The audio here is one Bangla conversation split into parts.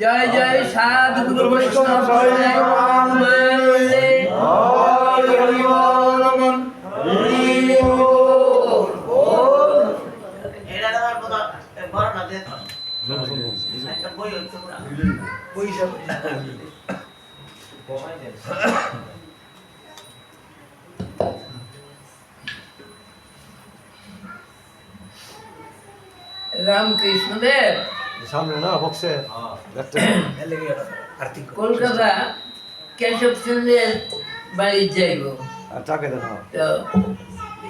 জয় জয় সাধু গুরু বৈষ্ণব রামকৃষ্ণদেব সামনে না বক্সে কলকাতা কেশব চন্দ্রের বাড়ি যাইব চাকে দেখো তো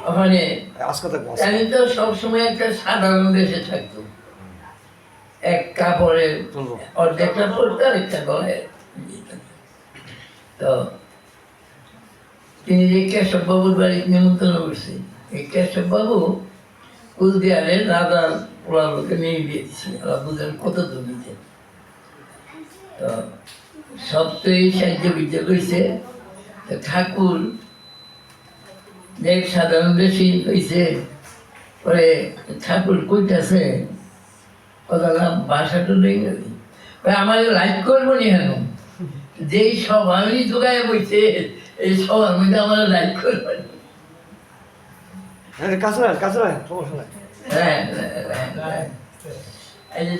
ওখানে আজকে দেখো আমি তো সবসময় একটা সাধারণ দেশে থাকতো এক কাপড়ে অর্ধেকটা পড়তো আর একটা গলায় তো তিনি যে কেশব বাবুর বাড়ি নিমন্ত্রণ করছে এই কেশব বাবু কুলদিয়ারের রাধার পোড়ালোকে নিয়ে দিয়েছি ওরা বুঝেন কত জমিতে তো সব তো এই সাহায্য বিদ্যা করেছে তো ঠাকুর দেখ সাধারণ বেশি হয়েছে পরে ঠাকুর কইতেছে কথা ভাষাটা নেই আমার লাইক করবো নি কেন যেই সব আমি যোগায় বইছে এই সব আমি তো আমার লাইক করবো নি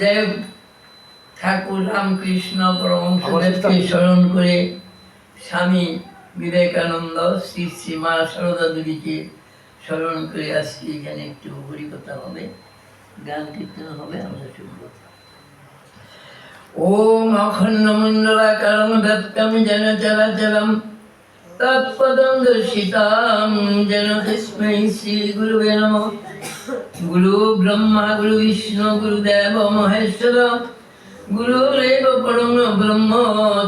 যাই হোক ঠাকুর রামকৃষ্ণ পরমহংসদেবকে স্মরণ করে স্বামী বিবেকানন্দ শ্রী শ্রী মা সারদা দেবীকে স্মরণ করে আজকে এখানে একটু হরিকথা হবে গান কীর্তন হবে আমরা শুনব ওম অখণ্ড মণ্ডলাকারং ব্যক্তম যেন চলাচলম তৎপদং দর্শিতাম যেন তস্मै শ্রী গুরুবে নমঃ গুরু ব্রহ্মা গুরু বিষ্ণু গুরুদেব মহেশ্বর গুরুরেব পরম ব্রহ্ম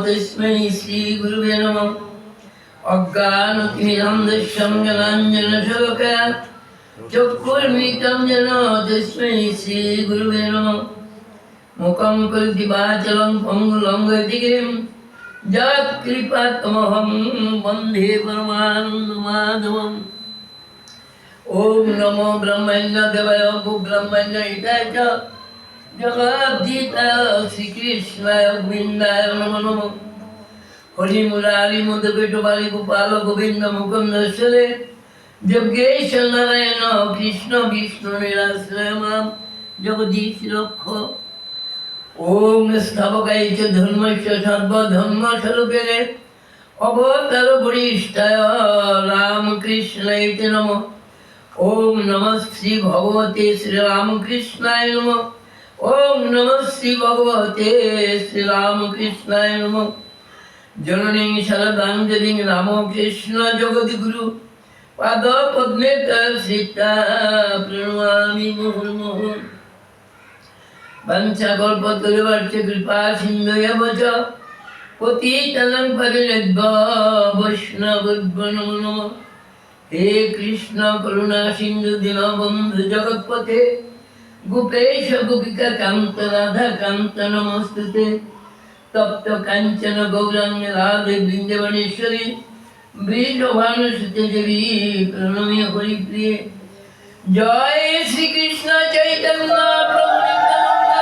তস্मै শ্রী গুরুবে নমঃ অজ্ঞানতিমিরান্ধস্যং জ্ঞানাঞ্জনশলাকয়া চক্ষুর্মিলিतं যেন তস্मै শ্রী গুরুবে নমঃ মুখং করোতি বাচালং পঙ্গুলং গতিগিরিং যৎকৃপাতমহং বন্দে পরমানন্দমাধবম ওম নমো ব্রহ্মণ্য দেবায় ব্রহ্মণ্য হিতায় চ জগদ্ধিতায় শ্রীকৃষ্ণায় গোবিন্দায় নমো নমঃ হরি মুরারি মধুপেটবালি গোপাল গোবিন্দ মুকুন্দশ্বরে যজ্ঞেশ নারায়ণ কৃষ্ণ বিষ্ণু নিরাশ্রয় মাম জগদীশ রক্ষ ওম স্থাপকায় চ ধর্মস্য সর্বধর্মস্বরূপিণে অবতার বরিষ্ঠায় রামকৃষ্ণায় নমঃ ওম নমঃ শ্রী ভগবতে শ্রী রামকৃষ্ণায় নমঃ ওম নমঃ শ্রী ভগবতে শ্রী রামকৃষ্ণায় নমঃ জননীং শরদাঞ্জলিং রামকৃষ্ণ জগদ্গুরু পাদ পদ্মে সীতা প্রণমামি মুহুর্মুহুঃ বঞ্চকল্পতরুশ্চ কৃপা সিন্ধুভ্যঃ চ পতিতানাং পাবনেভ্যো বৈষ্ণবেভ্যো নমো নমঃ হে কৃষ্ণ করুণা সিন্ধু দীনবন্ধু জগৎপতে গোপেশ গোপিকা কান্ত রাধা কান্ত নমস্তুতে তপ্ত কাঞ্চন গৌরাঙ্গ রাধে বৃন্দাবনেশ্বরী বৃষভানুসুতে দেবী প্রণমী হরিপ্রিয়ে জয় শ্রীকৃষ্ণ চৈতন্য প্রভু নিত্যানন্দ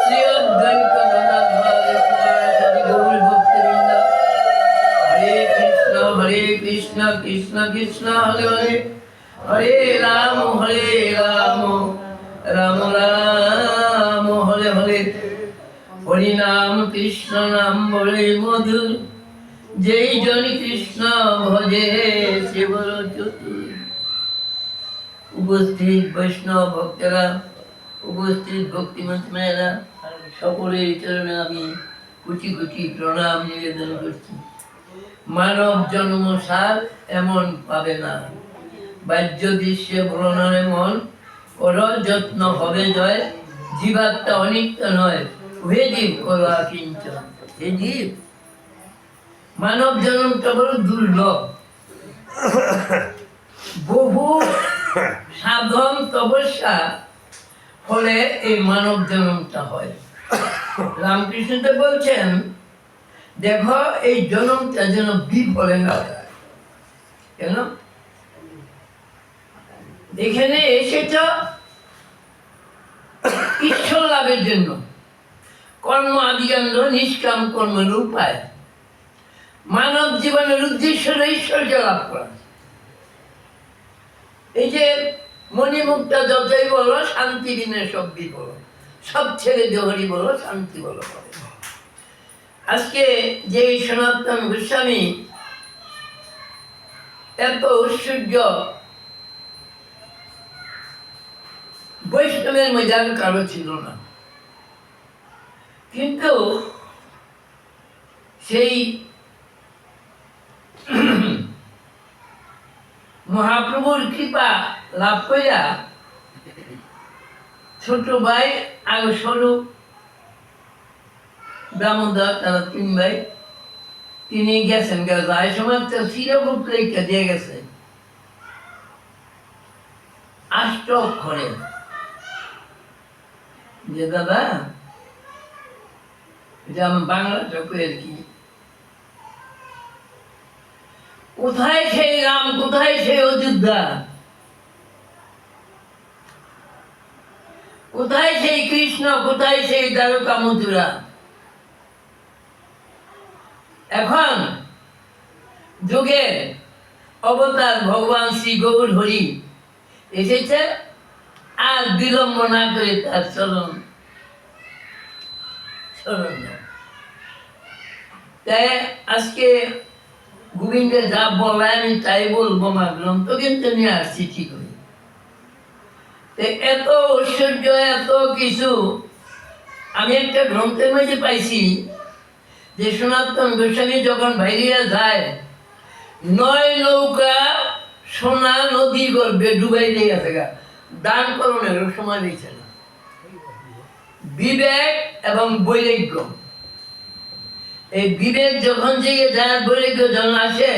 শ্রী অদ্বৈত গদাধর শিবাসাদি গৌর ভক্তবৃন্দ হরে কৃষ্ণ কৃষ্ণ কৃষ্ণ হরে হরে হরে রাম রাম রাম হরে হরে হরি নাম কৃষ্ণ নাম বলে মধুর যেই জনি কৃষ্ণ ভজে সে বড় চতুর উপস্থিত বৈষ্ণব ভক্তরা উপস্থিত ভক্তিমন্ত মেয়েরা সকলের চরণে আমি কুচি কুচি প্রণাম নিবেদন করছি মানব জন্ম সার এমন পাবে না বাহ্য দৃশ্যে ভ্রমণে মন কর যত্ন হবে জয় জীবাত্মা অনিত্য নয় হে জীব করো কিঞ্চন হে জীব মানব জন্মটা বড় দুর্লভ বহু সাধন তপস্যা ফলে এই মানব জন্মটা হয় রামকৃষ্ণ তো বলছেন দেখো এই জন্মটা যেন বিফলে না যায় কেন এখানে এসেছ ঈশ্বর লাভের জন্য কর্ম আদিকাণ্ড নিষ্কাম কর্মের উপায়, মানব জীবনের উদ্দেশ্য হলো ঈশ্বরকে লাভ করা। এই যে মণিমুক্তা যতই বলো, শান্তি বিনে সব বিফল, সব ছেড়ে দেহরি বলো, শান্তি বলো। আজকে যে সনাতন গোস্বামী এত ঐশ্বর্য বৈষ্ণবের মধ্যে আর কারো ছিল না, কিন্তু সেই মহাপ্রভুর কৃপা লাভ করিয়া ছোট ভাই আগে স্বরূপ দামোদর, তারা 3 ভাই, তিনি গেছেন যায় সময় চিরগুপ্ত লেখা দিয়ে গেছে 8 অক্ষরে যে দাদা এটা আমি বাংলাটা কই আর কি, কোথায় সেই রাম, কোথায় সেই অযোধ্যা, কোথায় সেই কৃষ্ণ, কোথায় সেই দ্বারকা মথুরা। এখন যুগের অবতার ভগবান শ্রী গৌর হরি এসেছে, আর বিলম্ব না করে তার চরণ তাই আজকে গোবিন্দের যা বলে আমি তাই বলবো, মা গ্রন্থ কিন্তু নিয়ে আসছি ঠিক হয়ে। এত ঐশ্বর্য, এত কিছু আমি একটা গ্রন্থের মধ্যে পাইছি যে সনাতন গোস্বামী যখন বাইরিয়া যায়, 9 নৌকা সোনা নদী গর্ভে ডুবাই দিয়ে গেছে, দান করণের সময় দিয়েছে না। বিবেক এবং বৈরাগ্য, এই বিবেক যখন জেগে যায়, বৈরাগ্য যখন আসে,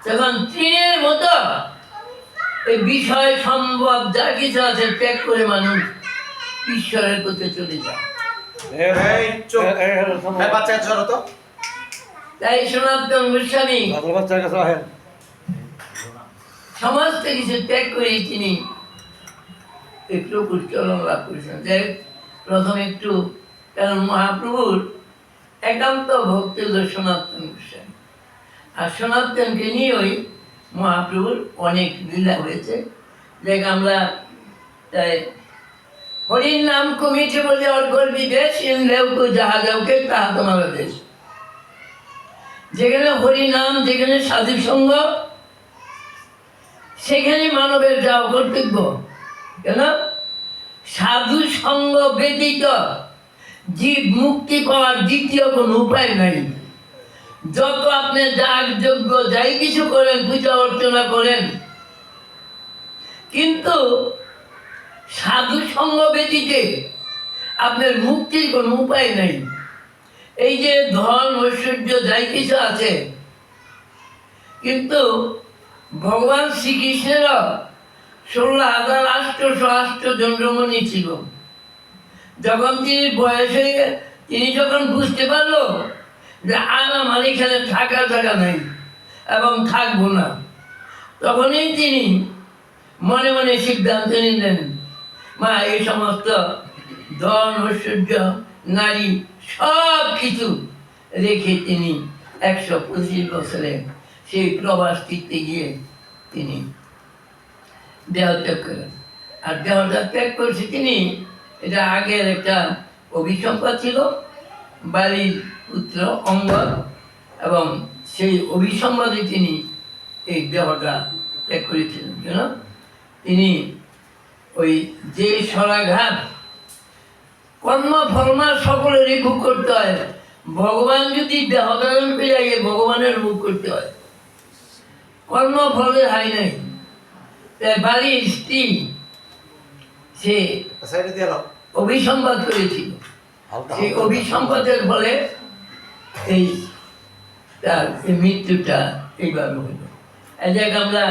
তখন তৃণের মতো এই বিষয় সম্ভব যা কিছু আছে ত্যাগ করে মানুষ ঈশ্বরের প্রতি চলে যায়। তাই সনাতন গোস্বামী সমস্ত কিছু ত্যাগ করে তিনি একটু উচ্চরণ লাভ করেছেন। যাই প্রথম একটু, কারণ মহাপ্রভুর একান্ত ভক্তি হল সনাতন গোস্বামী, আর সনাতনকে নিয়েই মহাপ্রভুর অনেক লীলা হয়েছে। দেখ আমরা তাই হরির নাম কমিটি বলে অর্ঘর বিদেশ, ইনলেও যাহা যাওকে তাহা তোমার দেশ। যেখানে হরি নাম, যেখানে সাধু সঙ্গ, সেখানে মানবের যাওয়া কর্তব্য। কেন? সাধু সঙ্গ ব্যতীত জীব মুক্তি পাওয়ার দ্বিতীয় কোনো উপায় নাই। যত আপনি যাগ যজ্ঞ যাই কিছু করেন, পূজা অর্চনা করেন, কিন্তু সাধু সঙ্গ ব্যতীতে আপনার মুক্তির কোনো উপায় নাই। এই যে ধন ঐশ্বর্য যাই কিছু আছে, কিন্তু ভগবান শ্রীকৃষ্ণেরও 16,808 জন রমণী ছিল। যখন তিনি বয়স হয়ে তিনি যখন বুঝতে পারলো যে আর আমার এখানে থাকার জায়গা নেই এবং থাকবো না, তখনই তিনি মনে মনে সিদ্ধান্ত নিলেন, মা এই সমস্ত ধন ঐশ্বর্য নারী সব কিছু রেখে তিনি 125 বছরে সেই প্রবাস তীর্থে গিয়ে তিনি দেহ ত্যাগ করেন। আর দেহটা ত্যাগ করেছে তিনি, এটা আগের একটা অভিসম্পাদ ছিল, বালির পুত্র অঙ্গদ, এবং সেই অভিসম্পাদে তিনি এই দেহটা ত্যাগ করেছিলেন। কেন? তিনি ওই যে সরাঘাত কর্ম ফর্মা সকলেরই ভোগ করতে হয়, ভগবান যদি দেহ ধারণ করে আগে ভগবানের ভোগ করতে হয়, কর্ম ফলের হাই নাই। তাই বালির স্ত্রী সে অভিসম্পাদ করেছিল, সেই অভিসম্পাদের ফলে এই তার মৃত্যুটা এইভাবে হইল। এই জায়গায় আমরা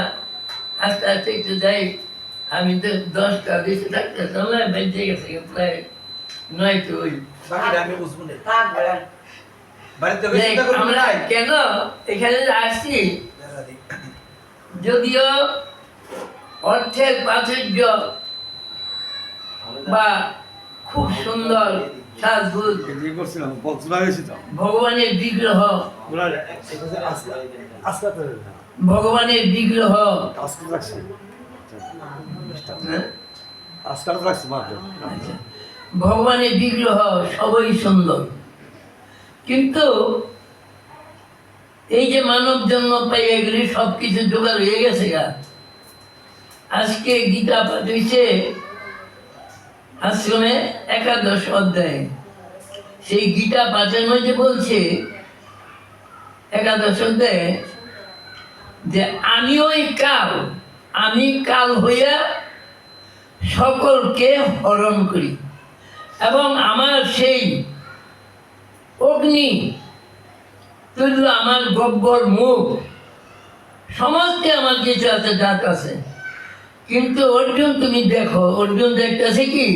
আস্তে আস্তে একটু যাই, আমি তো 10টা বেশি থাকতে চলে বেঁচে গেছে প্রায় 9 তো ওই। আমরা কেন এখানে আসছি, যদিও অর্থের প্রাচুর্য বা খুব সুন্দর সাজগোজ, কি করছিলাম বক্স বানিয়েছি তো ভগবানের বিগ্রহ, ওরা এটা আজকে আজকে তো ভগবানের বিগ্রহ, আজকে রাখছি হ্যাঁ? আজকে রাখছি মাত্র আচ্ছা। ভগবানের বিগ্রহ সবই সুন্দর, কিন্তু এই যে মানব জন্ম পাই এগুলি সব কিছু জোগাড় হয়ে গেছে গা। আজকে গীতা পাঠ হয়েছে আশ্রমে 11 অধ্যায়। সেই গীতা পাঠের মধ্যে বলছে 11 অধ্যায়ে যে আমি কাল হইয়া সকলকে হরণ করি, এবং আমার সেই অগ্নি তুল্য আমার গব্বর মুখ সমস্ত আমার কিছু আছে, ডাক আছে। কিন্তু অর্জুন তুমি দেখো, অর্জুন দেখতেছে কি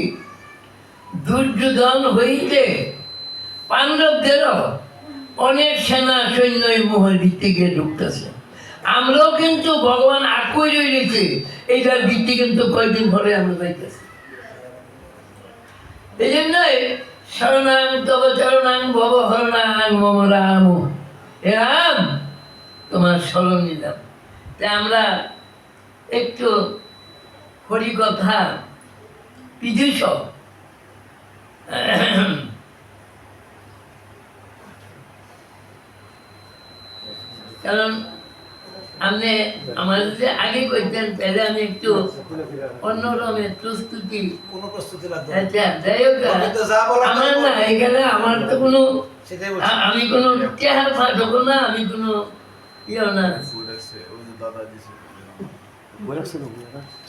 দুর্যোধন হইতে পাণ্ডবদেরও অনেক সেনা সৈন্য এই মোহের ভিত্তি গিয়ে ঢুকতেছে। আমরাও কিন্তু ভগবান আকই রয়েছে, এইটার ভিত্তি কিন্তু কয়েকদিন পরে আমরা যাইতেছি। এই জন্যই শরণাং তব চরণাং ভব হরণাং মম রাম, হে রাম তোমার স্মরণ নিলাম। তাই আমরা একটু হরিকথা পীযুষ, কারণ আপনি আমার যে আগে কইতেন তাহলে আমি একটু অন্যরকমের প্রস্তুতি। কোনো প্রস্তুতি লাগবে আচ্ছা যাই হোক, আমার না এখানে আমার তো কোনো আমি কোনো চেহারা ফাটবো না, আমি কোনো ইয়ে না।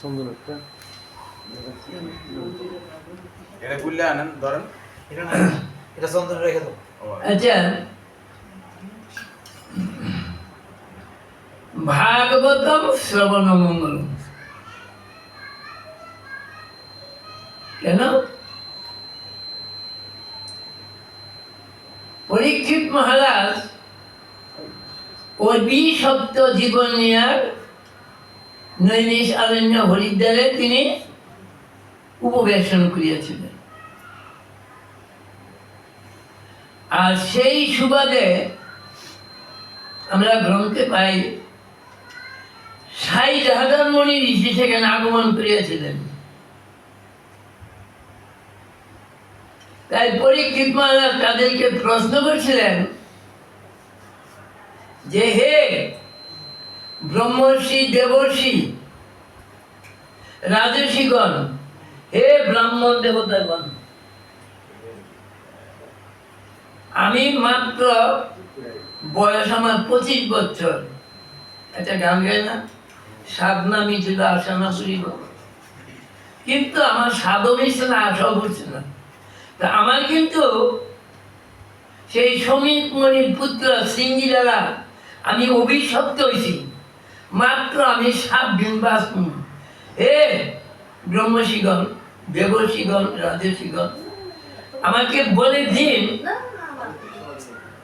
সুন্দর একটা এটা খুললে আনেন ধরেন এটা না এটা চন্দন রেখে দাও আচ্ছা, ভাগবতম শ্রবণ মঙ্গল কেন? পরীক্ষিত মহারাজ অভিশপ্ত জীবন নিয়ে নৈমিষ অরণ্য হরিদ্বারে তিনি উপবেশন করিয়াছিলেন। আর সেই সুবাদে আমরা গ্রন্থে পাই 60,000 মণি ঋষি সেখানে আগমন করিয়াছিলেন। তাই পরীক্ষিত মহারাজ তাদেরকে প্রশ্ন করছিলেন যে হে ব্রহ্মর্ষি, দেবর্ষি, রাজর্ষিগণ, হে ব্রাহ্মণ দেবতাগণ, আমি মাত্র বয়স আমার 25 বছর। একটা গান গায় না, সাধনা মিছিল আশা না করিব, কিন্তু আমার সাধু মিশছে না, আশাও করছে না। তা আমার কিন্তু সেই সমীপ মণির পুত্র সিংহী দ্বারা আমি অভিশপ্ত হয়েছি, মাত্র আমি 7 দিন বাঁচব। হে ব্রহ্মর্ষিগণ, দেবর্ষিগণ, রাজর্ষিগণ, আমাকে বলে দিন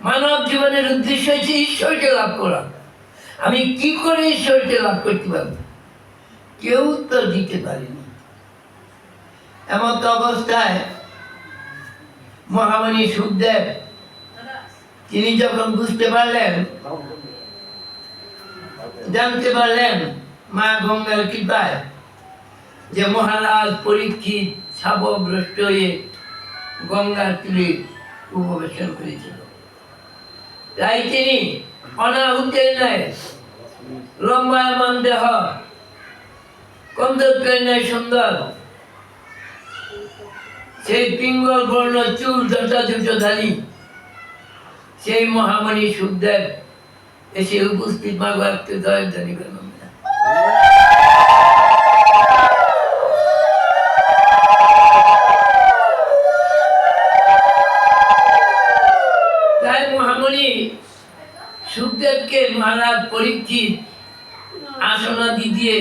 মানব জীবনের উদ্দেশ্য হচ্ছে ঈশ্বরকে লাভ করা, আমি কি করে ঈশ্বরকে লাভ করতে পারব? কেউ উত্তর দিতে পারেনি। এমন তো অবস্থায় মহামণি সুখদেব তিনি যখন বুঝতে পারলেন, জানতে পারলেন মা গঙ্গার কৃপায় যে মহারাজ পরীক্ষিত শাপগ্রস্ত হয়ে গঙ্গার তীরে উপবেশন করেছিল, তাই তিনি অনাহুতের ন্যায় লম্বায়মান দেহ, কন্দর্পের ন্যায় সুন্দর, সেই পিঙ্গল বর্ণ চুল যথাযুতধারী সেই মহামণি সুখদেব এসে উপস্থিত। মাগো একটু দয়া জানি কেন তাই মহামণি সুখদেবকে মহারাজ পরীক্ষিত আসনাদি দিয়ে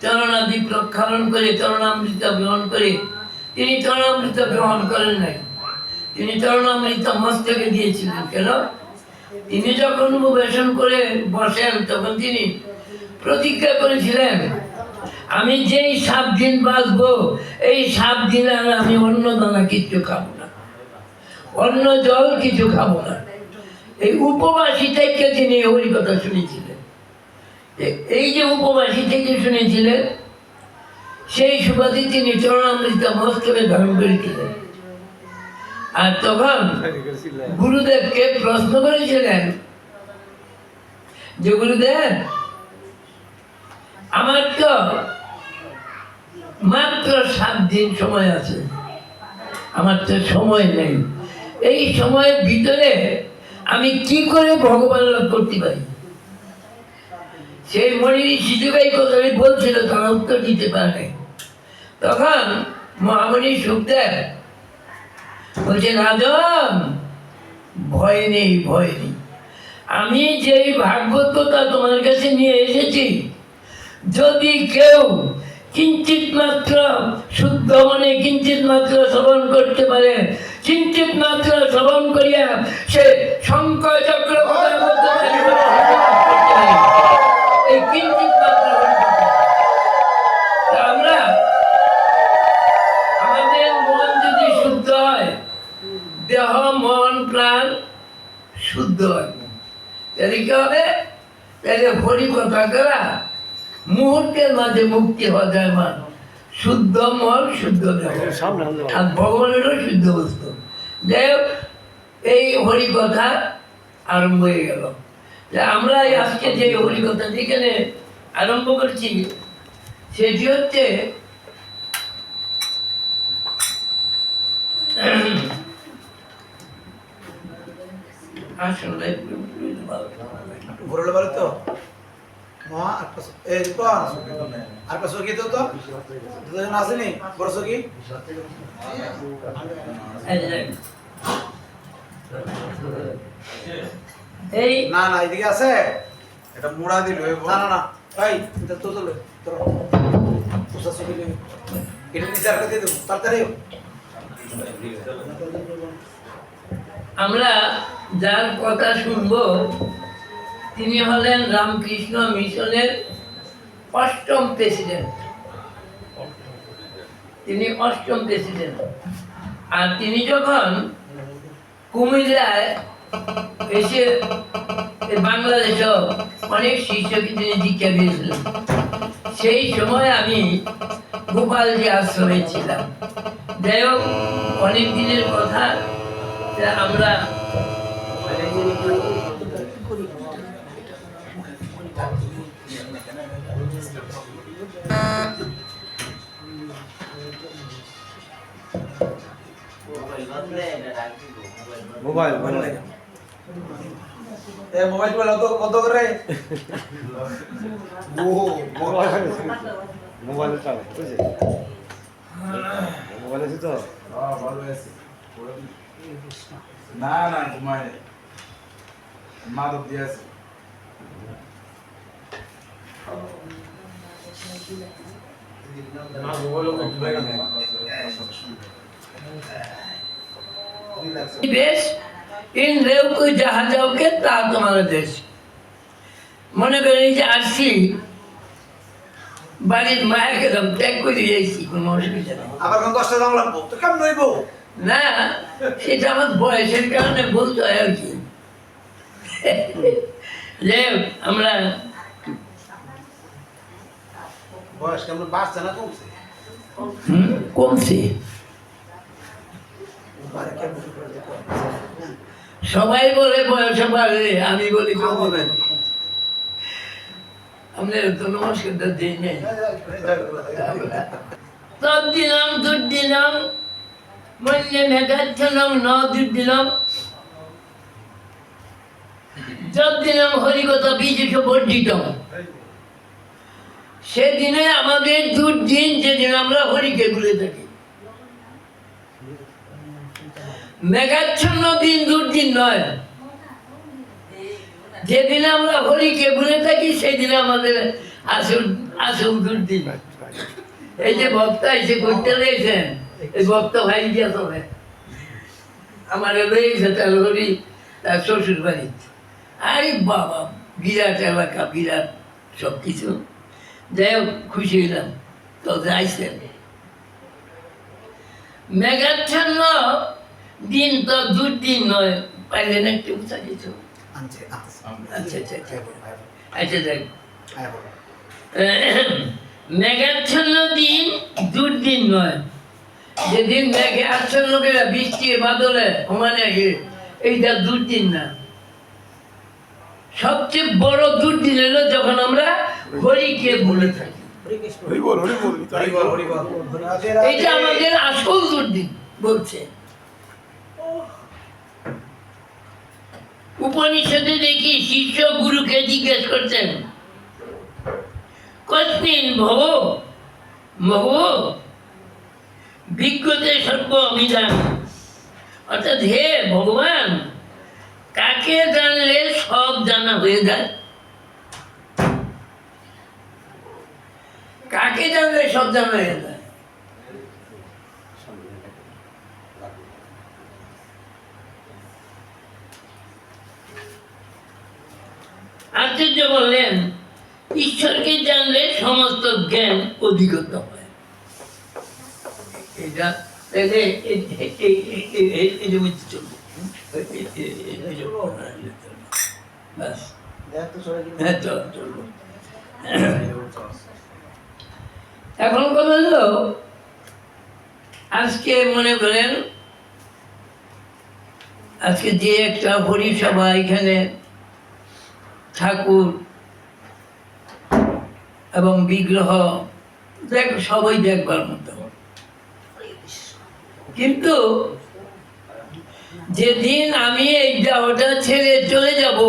চরণাদি প্রক্ষালন করে চরণামৃত গ্রহণ করে, তিনি চরণামৃত গ্রহণ করেন নাই, তিনি চরণামৃত মস্তকে দিয়েছিলেন। কেন? তিনি যখন উপবেশন করে বসেন তখন তিনি প্রতিজ্ঞা করেছিলেন, আমি যেই 7 দিন বাঁচবো এই 7 দিন আর আমি অন্য দানা কিচ্ছু খাবো না। অন্য জল কিছু খাবো না। এই উপবাসী থেকে তিনি হরি কথা শুনেছিলেন। এই যে উপবাসী থেকে শুনেছিলেন, সেই সুবাদে তিনি চরণামৃত মস্তকে ধারণ করেছিলেন। আর তখন গুরুদেবকে প্রশ্ন করেছিলেন যে গুরুদেব, আমার তো মাত্র 7 দিন সময় আছে, আমার তো সময় নেই, এই সময়ের ভিতরে আমি কি করে ভগবান লাভ করতে পারি? সেই মনির শিশুকাই কথাটি বলছিল, তারা উত্তর দিতে পারে। তখন মহামণি সুখদেব বলছে, রাজন, ভয় নেই, ভয় নেই। আমি যেই ভাগবত কথা তোমার কাছে নিয়ে এসেছি, যদি কেউ কিঞ্চিত মাত্র শুদ্ধ মনে কিঞ্চিত মাত্র শ্রবণ করতে পারে, কিঞ্চিত মাত্র শ্রবণ করিয়া সে শঙ্খ চক্র এই কিঞ্চিত মাত্র আমরা, আমাদের মন যদি শুদ্ধ হয়, দেহ মন প্রাণ শুদ্ধ হয়, তাহলে কি হবে? তাহলে হরি কথা করা মুহূর্তের মাঝে মুক্তি হওয়া যায়। মান শুদ্ধ মন শুদ্ধ দেহ, আর ভগবানেরও শুদ্ধ বস্তু। যাই হোক, এই হরি কথা আরম্ভ হয়ে গেল। আমরা আজকে যে হরি কথা যেখানে আরম্ভ করছি, সেটি হচ্ছে আসলে ঘুরলে বলে তো মহা আর পাঁচশো কি তো দুজন আসেনি বড়শো কি এই না না এদিকে আছে এটা মুড়া দিল না না না এই এটা তো চলে তোর পাঁচশো কি এটা নিচে আর দিয়ে দেবো তাড়াতাড়ি আমরা যার কথা শুনবো তিনি হলেন রামকৃষ্ণ মিশনের 8ম প্রেসিডেন্ট। তিনি 8ম প্রেসিডেন্ট। আর তিনি যখন কুমিল্লায় এসে বাংলাদেশেও অনেক শিষ্যকে তিনি দীক্ষা দিয়েছিলেন। সেই সময় আমি গোপালজি আশ্রমে ছিলাম। যাই হোক, অনেক দিনের কথা। আমরা মোবাইল মোবাইল বন্ধ করে মোবাইল চালে বুঝলি মোবাইল আছে তো ভালো আছে না না ঘুমায় মাদক দিয়ে আছে দেশ ইন রেউকে যাহা যাওকে তা তোমার দেশ। মনে করি যে আসছি বাড়ির মায়ের গেলাম, ত্যাগ করে দিয়েছি, কোনো অসুবিধা নেই। আবার কোন 10টা দাম লাগবো তো কেমন হইব না, সেটা আমার বয়সের কারণে বলতে হয় আর কি। যে আমরা বয়স কেমন বাড়ছে না কমছে কমছি, সবাই বলে বয়স বাড়ে, আমি বলি কমবে। আমরা তো নমস্কারটা দিই নাই। তদ্দিনম দুর্দিনম মন্যে মেঘাচ্ছন্নম ন দুর্দিনম যদ্দিনম হরিকথা বীজেষ বর্জিতম। সেদিনে আমাদের দুর্দিন, যেদিন আমরা হরিকে ভুলে থাকি। মেঘাচ্ছন্ন দিন দুর্দিন নয়, যেদিন আমরা হরিকে ভুলে থাকি সেদিন আমাদের আসল দুর্দিন। এই যে ভক্ত এসে করতে রয়েছেন, এই ভক্ত ভাই দিয়া তবে আমার রয়েছে তার হরি, তার শ্বশুর বাড়ি। আরে বাবা, বিরাট এলাকা, বিরাট সব কিছু। যাই হোক, খুশি হইলাম তো যাইছেন। মেঘাচ্ছন্ন দিন তো দুর্দিন নয়, পাইলেন একটু উঁচা কিছু। আনছে আচ্ছা আচ্ছা আচ্ছা আচ্ছা দেখ, আয়া বলো মেঘাচ্ছন্ন দিন দুর্দিন নয়, যেদিন মেঘে আচ্ছন্ন করে বৃষ্টি বাদলে মানে এইটা দুর্দিন না। সবচেয়ে বড় দুর্দিন হলো যখন আমরা হরিকে ভুলে থাকি, হরি কৃষ্ণ হরি বল হরি বল হরি বল হরি বল এইটা আমাদের আসল দুর্দিন বলছে। উপনিষদে দেখি শিষ্য গুরুকে জিজ্ঞেস করছেন, কস্মিন ভব মহ বিজ্ঞতে সর্ব অভিধান, অর্থাৎ হে ভগবান, কাকে জানলে সব জানা হয়ে যায়? কাকে জানলে সব জানা হয়ে যায়? আচার্য বললেন, ঈশ্বরকে জানলে সমস্ত জ্ঞান অধিগত হয়। এটা এই যে বুঝতে চলবো, ব্যাস, দেখ তো সরে গেল হ্যাঁ চলবো। এখন কথা হলো, আজকে মনে করেন আজকে যে একটা হরিসভা এখানে ঠাকুর এবং বিগ্রহ দেখ সবাই দেখবার মতো, কিন্তু যেদিন আমি এই দেহটা ছেড়ে চলে যাব,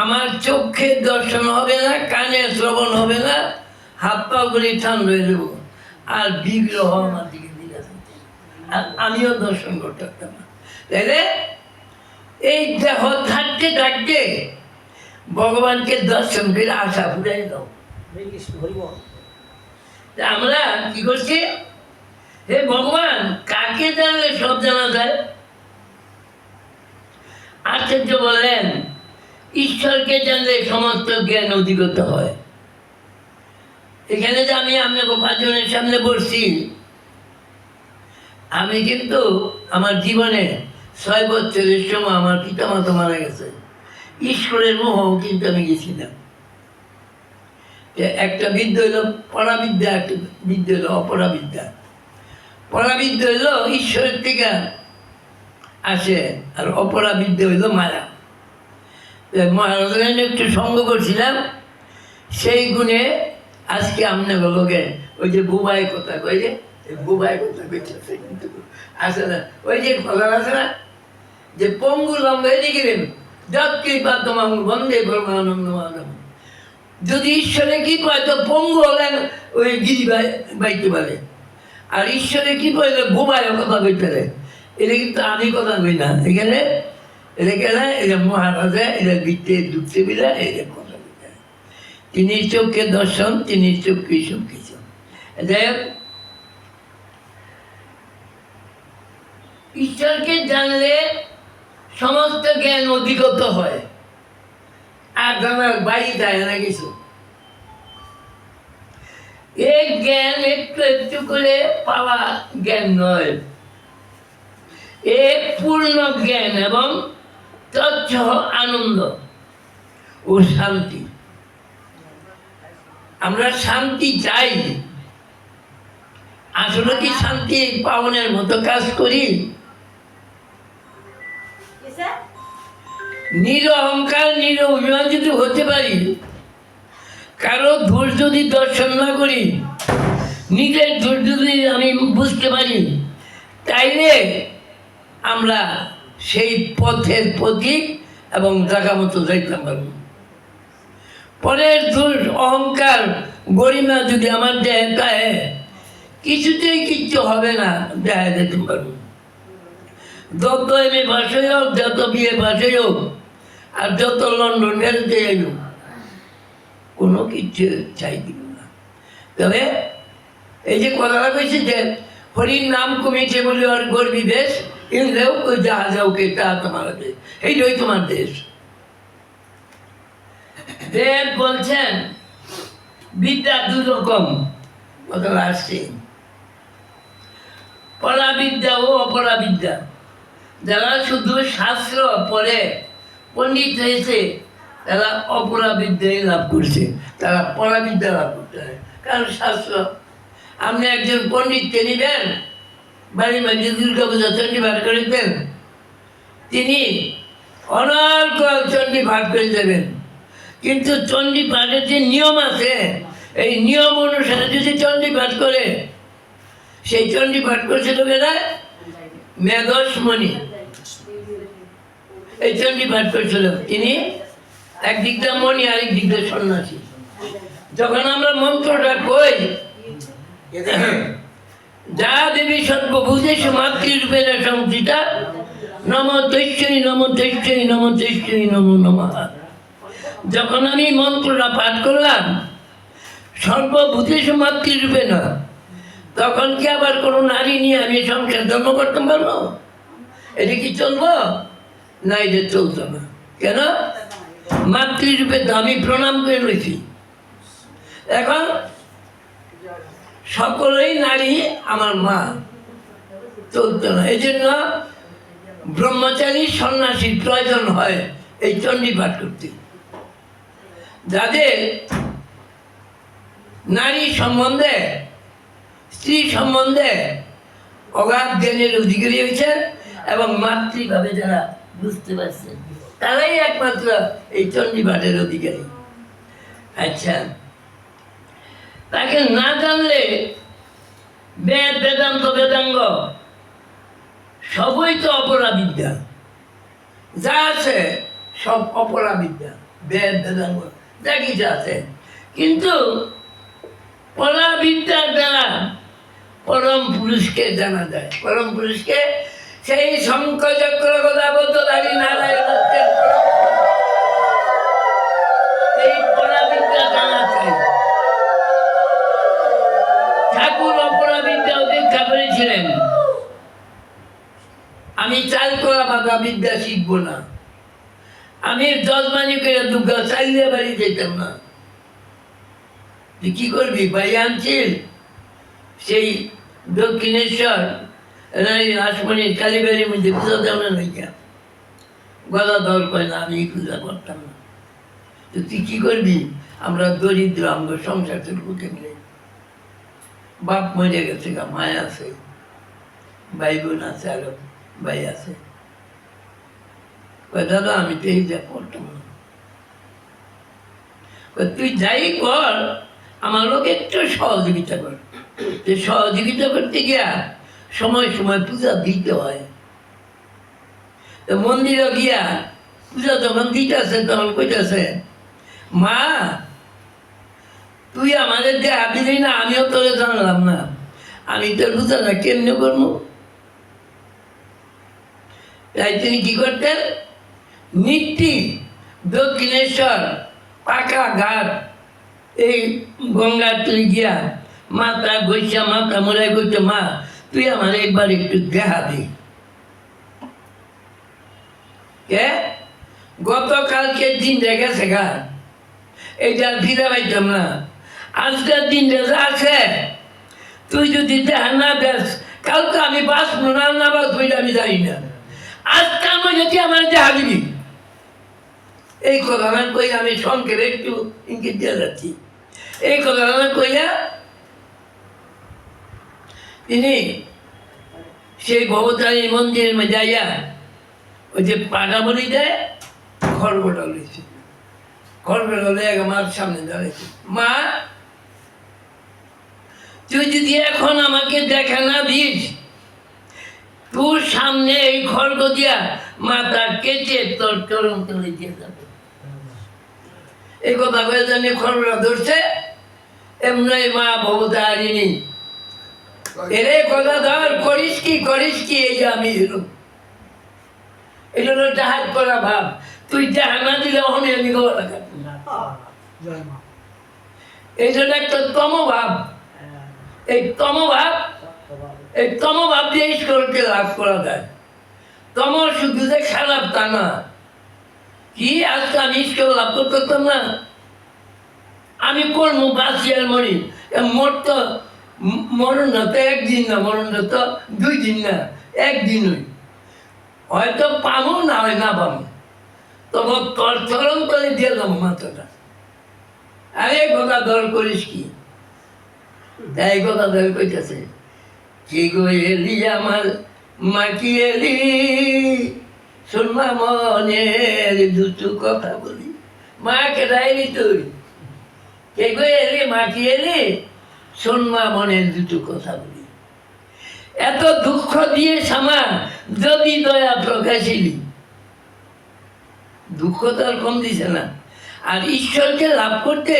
আমার চোখে দর্শন হবে না, কানে শ্রবণ হবে না, হাত পা গুলি ঠান হয়ে যাব, আর বিগ্রহ আমার দিকে দিকে থাকবে, আর আমিও দর্শন করতে পারতাম না। তাইলে এই দেহ থাকতে থাকতে ভগবানকে দর্শন করে আশা ফুরাই দাও। হরি কৃষ্ণ হরি বল তা আমরা কি করছি, হে ভগবান, কাকে জানলে সব জানা যায়? আচার্য বললেন, ঈশ্বরকে জানলে সমস্ত জ্ঞান অধিগত হয়। এখানে যে আমি আপনাকে পাঁচজনের সামনে বসছি, আমি কিন্তু আমার জীবনে 6 বছরের সময় আমার পিতামাতা মারা গেছে, ঈশ্বরের মোহ কিন্তু আমি গেছিলাম। যে একটা বিদ্যা হইল পরাবিদ্যা, একটা বিদ্যা হইল অপরাবিদ্যা। পরাবিদ্যা হইল ঈশ্বরের থেকে আসে, আর অপরাবিদ্যা হইল মায়া। মহারাজের একটু সঙ্গ করছিলাম, সেই গুণে আজকে আমনে লোকে ওই যে বুবাই কথা কই, যে বুবাই কথা কইতেছে কিন্তু আসে না, ওই যে কথা আছে না, যে পঙ্গু লম্বা এদিকে যৎকৃ পাতমাং বন্দে পরমানন্দ মাধব। যদি ঈশ্বরে কি কয় তো পঙ্গু হলেন ওই গিরি বাইতে পারে, আর ঈশ্বরে কি কইলে বুবাই কথা কইতে পারে। এটা কিন্তু আমি কথা কই না, এখানে এটা কেন, এটা মহারাজা, এটা বৃত্তে ঢুকতে বিলা, এটা কথা কইতে। তিনি চোখে দর্শন, তিনি চোখে সব কিছু। যাই হোক, ঈশ্বরকে জানলে সমস্ত জ্ঞান অধিগত হয়, আর জানার বাইরে যায় না কিছু। এই জ্ঞান একটু একটু করে পাওয়া জ্ঞান নয়, এ পূর্ণ জ্ঞান এবং তৎসহ আনন্দ ও শান্তি। আমরা শান্তি চাই, আসলে কি শান্তি পাওয়ানোর মতো কাজ করি? নিরহংকার নিরঅভিমান যদি হতে পারি, কারো ধৈর্য যদি দর্শন না করি, নিজের ধৈর্য যদি আমি বুঝতে পারি, তাইলে আমরা সেই পথের প্রতীক এবং জায়গা মতো যাইতে পারব। পরের অহংকার গরিমা যদি আমার দেহে পায়, কিছুতেই কিচ্ছু হবে না, দেখা যেতে পারব। যত এমএ ভাষাই হোক, যত বিয়ে ভাষাই হোক, আর যত লন্ডন বেরোতে যাই হোক, কোনো কিছু চাই দিব না। তবে এই যে কথাটা কইছে যে হরির নাম কমিছে বলে আর গর্বী দেশ, ইন্দ্রেও যাহা যাওকে তাহা তোমার দেশ, এইটাই তোমার দেশ। দেব বলছেন বিদ্যা 2 রকম, কথাটা আসছে। পরাবিদ্যা ও অপরাবিদ্যা। যারা শুধু শাস্ত্র পড়ে পণ্ডিত হয়েছে তারা অপরাবিদ্যাই লাভ করছে, তারা পরাবিদ্যা লাভ করতে হয়। কারণ শাস্ত্র, আপনি একজন পণ্ডিতকে নিবেন, বাড়ির মাঝে দুর্গা পূজা চণ্ডী পাঠ করেছেন, তিনি অনর্গল চণ্ডী পাঠ করে দেবেন, কিন্তু চণ্ডী পাঠের যে নিয়ম আছে এই নিয়ম অনুসারে যদি চণ্ডী পাঠ করে, সেই চণ্ডী পাঠ করছে লোকেরা মেঘসমণি, এই চণ্ডী পাঠ করছিল, তিনি একদিক দিয়ে মণি আরেক দিক দিয়ে সন্ন্যাসী। যখন আমরা মন্ত্রটা কই, এদিকে যা দেবী সর্বভূতেষু মাতৃরূপেণ সংস্থিতা, নম তৈশ্চরী নম তৈশ্চরী নম তৈশ্চরী নমো নমঃ, যখন আমি মন্ত্রটা পাঠ করলাম সর্বভূতেষু মাতৃরূপেণ, তখন কি আবার কোনো নারী নিয়ে আমি সংসার জন্ম করতে পারবো? এটা কি চলবো? না, এটা চলতো না। কেন? মাতৃরূপে তো আমি প্রণাম করে রয়েছি। এখন সকলেই নারী আমার মা, চলতো না। এই জন্য ব্রহ্মচারী সন্ন্যাসীর প্রয়োজন হয় এই চণ্ডী পাঠ করতে। যাদের নারী সম্বন্ধে, স্ত্রী সম্বন্ধে অগাধ জ্ঞানের অধিকারী হয়েছে এবং মাতৃভাবে যারা বুঝতে পারছেন, তারাই একমাত্র এই চণ্ডী পাঠের অধিকারী। আচ্ছা, তাকে না জানলে বেদ বেদান্ত বেদাঙ্গ সবই তো অপরাবিদ্যা, যা আছে সব অপরাবিদ্যা, বেদ বেদাঙ্গ যা কিছু আছে। কিন্তু পরাবিদ্যার দ্বারা পরম পুরুষকে জানা যায়। পরম পুরুষকে সেই শঙ্খ চক্র গদাবদ্ধধারী নারায়ণের এই পরাবিদ্যা জানা চাই। ঠাকুর অপরাবিদ্যা উপেক্ষা করেছিলেন, আমি চাল করা বাধা বিদ্যা শিখবো না, আমি যজমানি করে দুর্গা চাইলে বাড়ি যেতাম না। কি করবি? ভাই আনছিল সেই দক্ষিণেশ্বর রাসমণির কালীবাড়ির মধ্যে পূজা দেওয়া নাই, গলা দর করে না, আমি পূজা করতাম না। তো তুই কি করবি? আমরা দরিদ্র, আমরা সংসার চলবো কেমনে? বাপ মরে গেছে, মায় আছে, ভাই বোন আছে, আরো ভাই আছে। দাদা আমি তো এই যা করতাম না। তুই যাই কর, আমার লোক একটু সহযোগিতা কর। সহযোগিতা করতে গিয়া সময় সময় পূজা দিতে হয়। তো মন্দিরে গিয়া পূজা যখন দিতেছে তখন কইতেছে, মা তুই আমাদের যে দিলি না, আমিও তোরে জানলাম না, আমি তোর পূজাটা কেমনে করবো? তাই তিনি কি করতেন? নিত্যি দক্ষিণেশ্বর পাকা ঘাট এই গঙ্গার তুই গিয়া মাথা গইসা মাথা মোড়াই করতে, মা তুই আমার একবার একটু দেখা দি। কে গতকালকে দিন দেখেছে গা, এইটা ফিরে পাইতাম না। আজকের দিন যা আছে তুই যদি দেখা না দেস, কালকে আমি বাঁচবো না, না বাঁচবো আমি জানি না। আজকাল মধ্যে তুই আমার দেখা দিবি। এই কথা না কই আমি সংক্ষেপে একটু ইঙ্গিত দিয়ে যাচ্ছি। এই কথা না কইয়া তিনি সেই ভবতারী মন্দিরের মধ্যে যাইয়া ওই যে পাটাবলি দেয়, খড়গোটা লইছে, খড়গোটা লইয়া আমার সামনে দাঁড়াইছে। মা তুই যদি এখন আমাকে দেখা না দিস, তোর সামনে এই খড়গ দিয়া মাথা কেটে তোর চরম তলে দিয়ে যাবে। এই কথা কয়ে জানি খড়গোটা ধরছে, এমনি মা ভবতারিণী এরে কথা ধর, করিস কি করিস কি, এই যে আমি এলো। এটা হলো জাহাজ করা ভাব। তুই জাহা না দিলে অহনে আমি গলা লাগাবো না। এই জন্য একটা তমভাব, এই তমভাব, এই তমভাব দিয়ে ঈশ্বরকে লাভ করা যায়। তম শুধু যে খারাপ তা না। কি আজকে আমি ঈশ্বর লাভ করতাম না, আমি করবো বাঁচিয়ার মরি, মোট তো মরণ তো একদিন না, মরণ তো 2 দিন না, একদিনই হয়তো পাবো না হয় না পাবো, তবে তোর চরম করে দিয়ে দেবো মাথাটা। আরে কথা দর করিস কি, তাই কথা দর কইতেছে কি গো এলি আমার মাটি এলি, শুনবা মনের দুটো কথা বলি। মা কেটাইলি তুই, কে গো এলি মাটি এলি, শুনবা মনের দুটো কথা বলি। এত দুঃখ দিয়ে সামা যদি দয়া প্রকাশিলি, দুঃখ তো আর কম দিছে না। আর ঈশ্বরকে লাভ করতে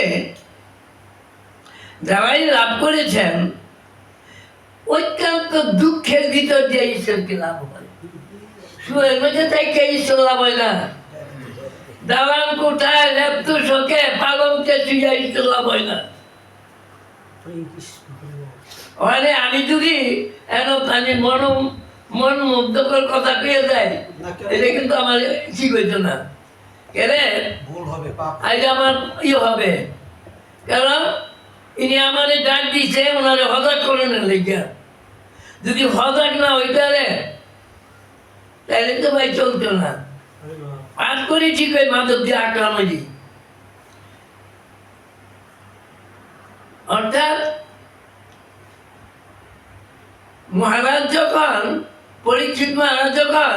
যারাই লাভ করেছেন অত্যন্ত দুঃখের ভিতর দিয়ে ঈশ্বরকে লাভ করে। সুয়ের মধ্যে থেকে ঈশ্বর লাভ হয় না, দালান কোঠায় লেপ্ত শোকে পালনকে সুজা ঈশ্বর লাভ হয় না। ওখানে আমি যদি এন পানি মন মুগ্ধকর কথা পেয়ে যায়, এটা কিন্তু আমার ঠিক হইতো না। কেরে ভুল হবে, পাপ আজ আমার হবে, কারণ ইনি আমার ডাক দিছে ওনারে হজাক করে না লেগে। যদি হজাক না হইতে রে তাহলে তো ভাই চলতো না। পাঠ করি ঠিক ওই মাধব দিয়ে আক্রামজি, অর্থাৎ মহারাজ যখন পরীক্ষিত মহারাজ যখন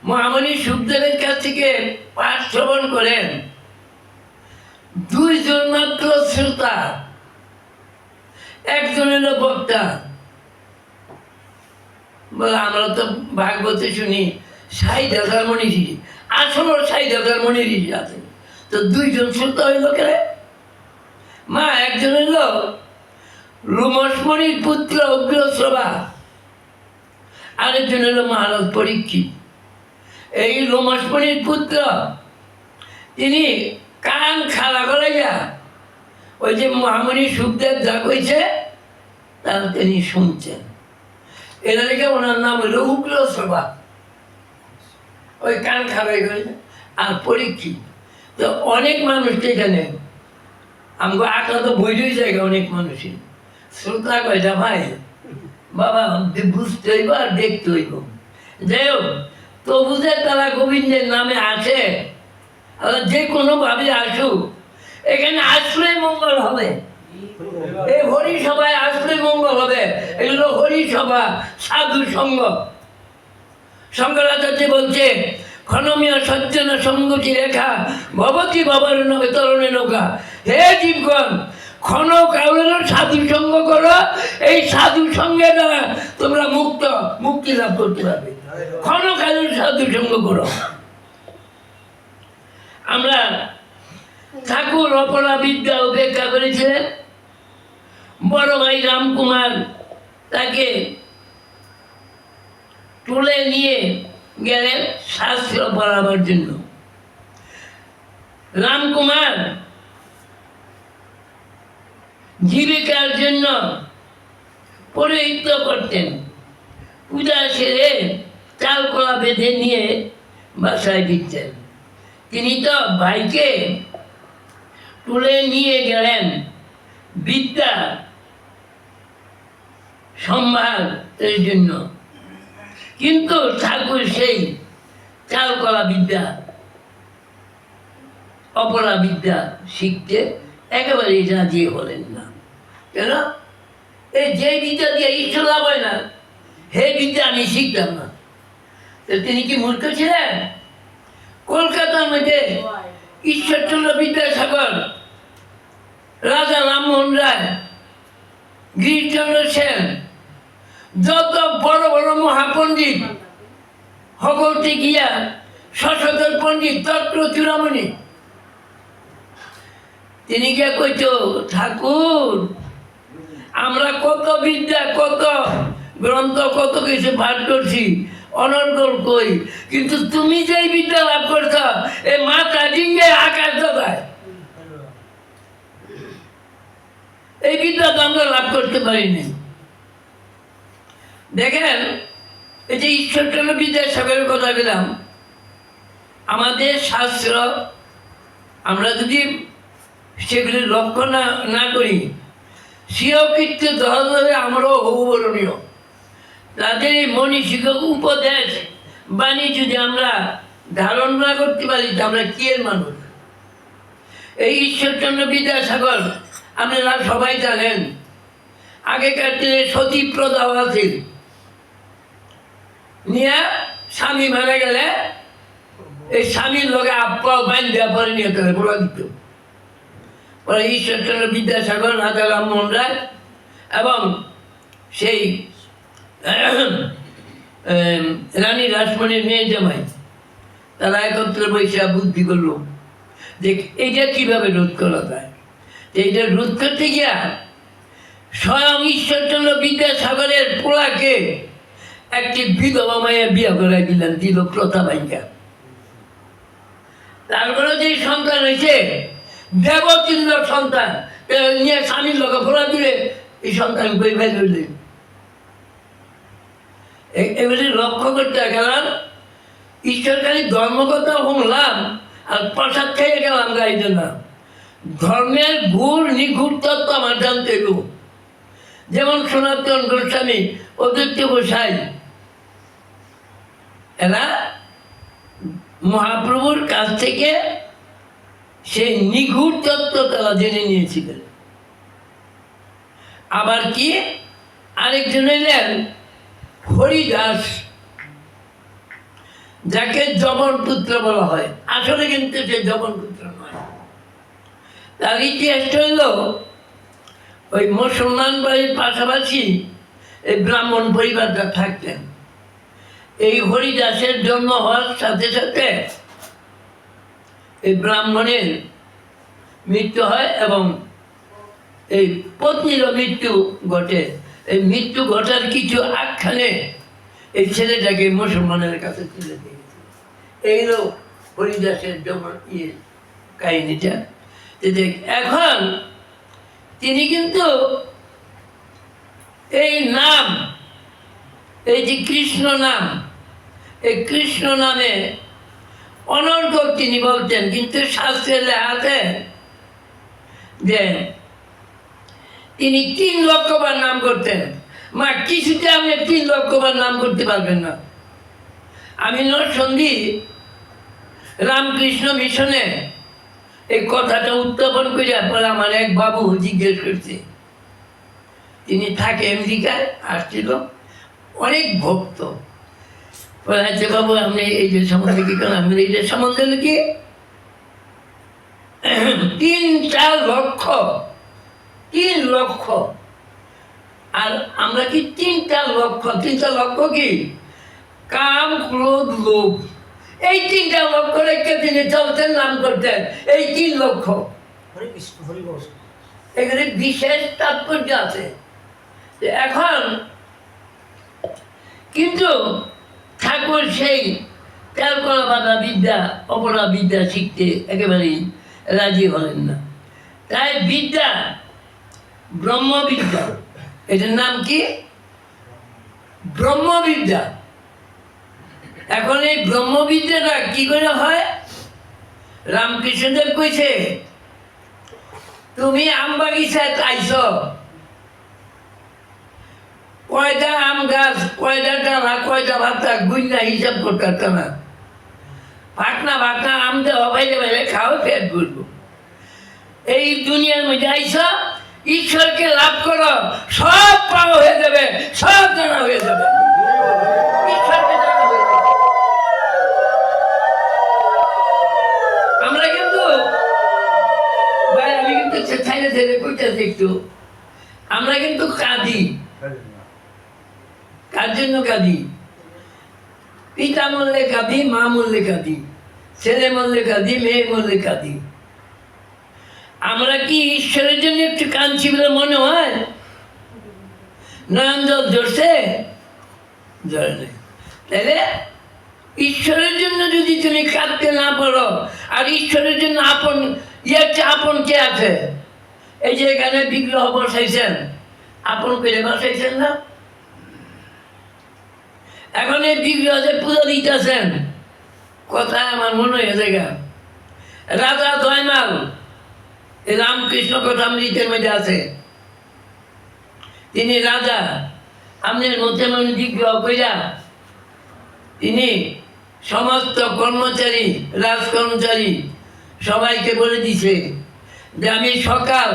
মহামণি সুখদেবের কাছ থেকে পাঠ শ্রবণ করেন, 2 জন মাত্র শ্রোতা, একজন হলো বক্তা। বলে আমরা তো ভাগবতে শুনি 60,000 মণি ঋষি, আসলে 60,000 মণি ঋষি আছে, তো 2 জন শ্রোতা হইল কে? মা একজন হইল লোমসমণির পুত্র উগ্রশ্রবা, আরেকজন হলো মহারাজ পরীক্ষিত। এই লোমসমণির পুত্র তিনি কান খাড়া করাইয়া ওই যে মহামণি সুখদেব যা কইছে তা তিনি শুনছেন। এটা দেখে ওনার নাম হলো উগ্রশ্রবা, ওই কান খাড়াই করে। আর পরীক্ষিত তো অনেক মানুষ এখানে আমাকে আঁকড়া তো বইরই জায়গা, অনেক মানুষই শ্রোতা কয়টা ভাই বাবা বুঝতে হইব আর দেখতে হইব। যাই হোক, তবু যে তারা গোবিন্দের নামে আসে, যে কোনো ভাবে আসুক, এখানে আসলে মঙ্গল হবে। এই হরিসভায় আসলে মঙ্গল হবে। এগুলো হরিসভা, সাধু সঙ্গ। শঙ্করাচার্য বলছে ক্ষণমীয় সজ্জন সঙ্গতি রেখা ভবতী বাবার নবে তরণে নৌকা। হে জীবগণ, ক্ষণ কালের সাধু সঙ্গ করো, এই সাধু সঙ্গে দ্বারা তোমরা মুক্তি লাভ করতে পারবে। ক্ষণ কালের সাধু সঙ্গ করো। আমরা ঠাকুর অপরা বিদ্যা উপেক্ষা করেছিলেন, বড় ভাই রামকুমার তাকে তুলে নিয়ে গেলেন শাস্ত্র পড়াবার জন্য। রামকুমার জীবিকার জন্য পৌরোহিত্য করতেন, পূজা সেরে চাল কলা বেঁধে নিয়ে বাসায় ফিরতেন। তিনি তো ভাইকে তুলে নিয়ে গেলেন বিদ্যা সম্ভারের জন্য, কিন্তু ঠাকুর সেই চাল কলা বিদ্যা অপরা বিদ্যা শিখতে একেবারেই রাজি হলেন না। কেন? এই যে বিদ্যা দিয়ে ঈশ্বর লাভ হয় না, হে বিদ্যা আমি শিখতাম না। তো তিনি কি মূর্খ ছিলেন? কলকাতার মধ্যে ঈশ্বরচন্দ্র বিদ্যাসাগর, রাজা রামমোহন রায়, গিরিশচন্দ্র সেন, যত বড় বড় মহাপণ্ডিত, হগৌতি গিয়া, শশধর পণ্ডিত, তত্র চূড়ামণি, তিনি কে কইত ঠাকুর আমরা কত বিদ্যা, কত গ্রন্থ, কত কিছু পাঠ করছি, অনর্গল কই, কিন্তু তুমি যেই বিদ্যা লাভ করছ এ মাথা ডিঙ্গে আকাশ দাদায়, এই বিদ্যা তো আমরা লাভ করতে পারিনি। দেখেন, এই যে ঈশ্বরচন্দ্র বিদ্যাসাগরের কথা বললাম, আমাদের শাস্ত্র আমরা যদি সেগুলি লক্ষ্য না করি, স্বীয় কীর্তি ধরে আমরাও অবরণীয়। তাদের এই মনীষিক উপদেশ বাণী যদি আমরা ধারণ না করতে পারি তো আমরা কি এর মানুষ? এই ঈশ্বরচন্দ্র বিদ্যাসাগর আপনারা সবাই জানেন, আগেকার দিনে সতী প্রথাও আছে, নিয়ে স্বামী মারা গেলে এই স্বামীর লোকে আপ্পাও বান্ধা পরে নিয়ে তাহলে বলা দিত। পরে ঈশ্বরচন্দ্র বিদ্যাসাগর, রাজা রামমোহন রায় এবং সেই রানী রাসমণির মেয়ে জামাই তারা একত্রে বসে বুদ্ধি করলো যে এইটা কিভাবে রোধ করা যায়। এইটা রোধ করতে গিয়া স্বয়ং ঈশ্বরচন্দ্র বিদ্যাসাগরের পোলাকে একটি বিধবা মায়ে বিয়ে করে দিলেন, দিল প্রথা ভাইয়া। তারপরে যে সন্তান হয়েছে দেবতীন্দ্র সন্তান, নিয়ে স্বামীর লোকে ফোলা দিলে এই সন্তান বই ভাই ধরলে। এবারে লক্ষ্য করতে গেলাম ঈশ্বরকারী ধর্মকথা শুনলাম আর প্রসাদ খেয়ে গেলাম গাইতে না। ধর্মের গুড় নিগুড় তত্ত্ব আমার জানতে গো। যেমন সনাতন গোস্বামী, অদ্বৈত গোসাই, এরা মহাপ্রভুর কাছ থেকে সেই নিগুড় তত্ত্ব তারা জেনে নিয়েছিলেন। আবার কি আরেকজন এলেন হরিদাস, যাকে যমন পুত্র বলা হয়, আসলে কিন্তু সে যমন পুত্র নয়। তার ইতিহাসটা হইল ওই মুসলমান বাড়ির পাশাপাশি এই ব্রাহ্মণ পরিবারটা থাকতেন। এই হরিদাসের জন্ম হওয়ার সাথে সাথে এই ব্রাহ্মণের মৃত্যু হয় এবং এই পত্নীরও মৃত্যু ঘটে। এই মৃত্যু ঘটার কিছু আখ্যানে এই ছেলেটাকে মুসলমানের কাছে তুলে দিয়েছে। এইগুলো হরিদাসের জন্ম কাহিনীটা। এখন তিনি কিন্তু এই নাম, এই যে কৃষ্ণ নাম, এই কৃষ্ণ নামে অনর্গল তিনি বলতেন, কিন্তু শাস্ত্রের লেখাতে যে তিনি 3 লক্ষবার নাম করতেন। মা কিছুতে আপনি 3 লক্ষবার নাম করতে পারবেন না। আমি নরসন্ধি রামকৃষ্ণ মিশনে এই কথাটা উত্থাপন করে পরে আমার এক বাবু জিজ্ঞেস করছে, তিনি থাকে আমেরিকায়, আসছিল, অনেক ভক্ত। বলে আচ্ছা বাবু আপনি এই যে সম্বন্ধে কি করেন? আমি এই যে সম্বন্ধে কি 3 লক্ষ, 3 লক্ষ। আর আমরা কি 3 লক্ষ, 3 লক্ষ কি কাম ক্রোধ লোভ, এই 3 লক্ষ রেখে তিনি চলতেন, নাম করতেন এই 3 লক্ষ। হরে কৃষ্ণ, হরি বল। এখানে বিশেষ তাৎপর্য আছে। এখন কিন্তু ঠাকুর সেই তেলকলা বাঁধা বিদ্যা, অপরা বিদ্যা শিখতে একেবারেই রাজি হলেন না। তাই বিদ্যা, ব্রহ্মবিদ্যা, এটার নাম কি? ব্রহ্মবিদ্যা। এখন এই ব্রহ্মবিদ্যাটা কি করে হয়? রামকৃষ্ণদেব কইছে, তুমি আম বাগিচায় আইছ, কয়টা আম গাছ, কয়টা টানা, কয়টা ভাতা গুইনা হিসাব করতে না। ফাটনা ফাটনা আম দেওয়া বাইরে বাইরে খাও, পেট করবো। এই দুনিয়ার মধ্যে আইস, ঈশ্বরকে লাভ করো, সব পাওয়া হয়ে যাবে, সব জানা হয়ে যাবে, ঈশ্বরকে জানা হয়ে যাবে। আমরা কিন্তু ভাই, আমি কিন্তু ছেড়ে ছেড়ে কইতেছি একটু, আমরা কিন্তু কাঁদি। কার জন্য কাঁদি? পিতা মরলে কাঁদি, মা মরলে কাঁদি, ছেলে মরলে কাঁদি, মেয়ে মরলে কাঁদি। আমরা কি ঈশ্বরের জন্য একটু কাঁদছি বলে মনে হয়? নয়ন জল ধরছে? ধরে নেই। তাহলে ঈশ্বরের জন্য যদি তুমি কাঁদতে না পারো, আর ঈশ্বরের জন্য আপন আপন কে আছে? এই যে এখানে বিগ্রহ বসাইছেন, আপন করে বসাইছেন না? এখন এই বিগ্রহে পূজা দিতেছেন, কথা আমার মনে হয়ে যায়। রাজা দয়মাল, রামকৃষ্ণ কথামৃতের মধ্যে আছে, তিনি রাজা, আপনার মতে মনে বিগ্রহ কইরা তিনি সমস্ত কর্মচারী, রাজকর্মচারী সবাইকে বলে দিছে যে আমি সকাল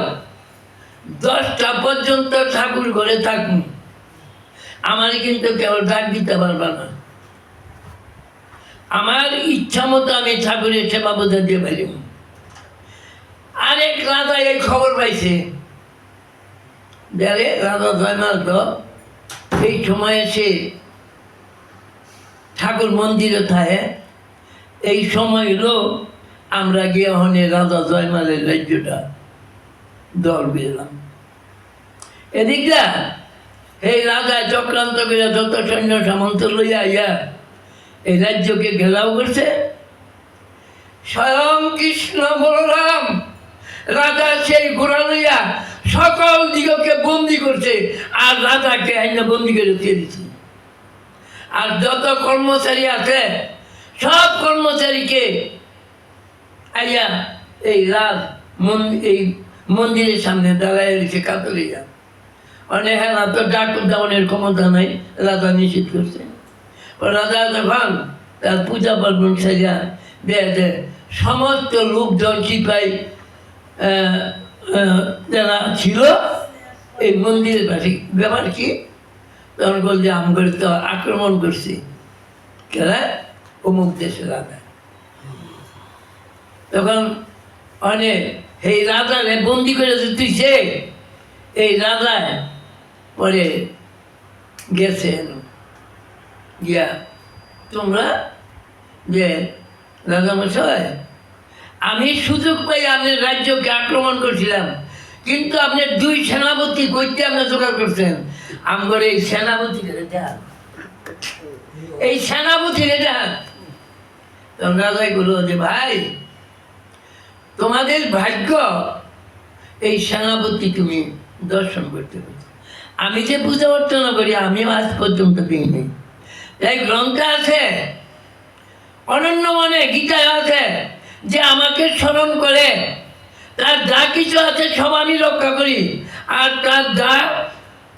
10টা পর্যন্ত ঠাকুর ঘরে থাকুন, আমার কিন্তু কেউ ডাক দিতে পারবে না, আমার ইচ্ছা মতো আমি ঠাকুরের সেবা বোঝা দিয়ে পারি। আরেক রাজা এই খবর পাইছে, যারে রাজা জয়মাল তো এই সময়ে সে ঠাকুর মন্দিরে থাকে, এই সময় হলো আমরা গিয়ে ওখানে রাজা জয়মালের রাজ্যটা দল বেরলাম। এদিকটা এই রাজা চক্রান্ত করে যত সৈন্য সামন্ত লইয়া আইয়া এই রাজ্যকে ঘেরাও করছে। স্বয়ং কৃষ্ণ বলরাম রাজা সেই ঘোড়া লইয়া সকল দিগকে বন্দি করছে, আর রাজাকে আইনা বন্দি করে দিয়ে দিচ্ছে। আর যত কর্মচারী আছে সব কর্মচারীকে আইয়া এই এই মন্দিরের সামনে দাঁড়ায় রেখে কাতলিয়া। অনেক না তো ডাক দেওয়ানের ক্ষমতা নাই, রাজা নিষেধ করছে। রাজা যখন তার পূজা পার্বণ সাজা দেয়, সমস্ত লোকজন সিপাই যারা ছিল এই মন্দিরের পাশে, ব্যাপার কি তখন বলছে আমগরে তো আক্রমণ করছি কেরা অমুক দেশের রাজা। তখন অনেক এই রাজারে বন্দি করে তুইছে, এই রাজা পরে গেছেন গিয়া তোমরা যে রাজামশাই আমি সুযোগ পাই আপনার রাজ্যকে আক্রমণ করছিলাম, কিন্তু আপনার 2 সেনাপতি কইতে আপনি জোগাড় করছেন, আমার এই সেনাপতি দেখান, এই সেনাপতি দেখান। তখন রাজাই বলল যে ভাই তোমাদের ভাগ্য এই সেনাপতি তুমি দর্শন করতে পারছো, আমি যে পূজা অর্চনা করি আমিও আজ পর্যন্ত দিইনি। তাই গ্রন্থ আছে, অনন্য মনে গীতায় আছে যে আমাকে স্মরণ করে তার যা কিছু আছে সব আমি রক্ষা করি, আর তার যা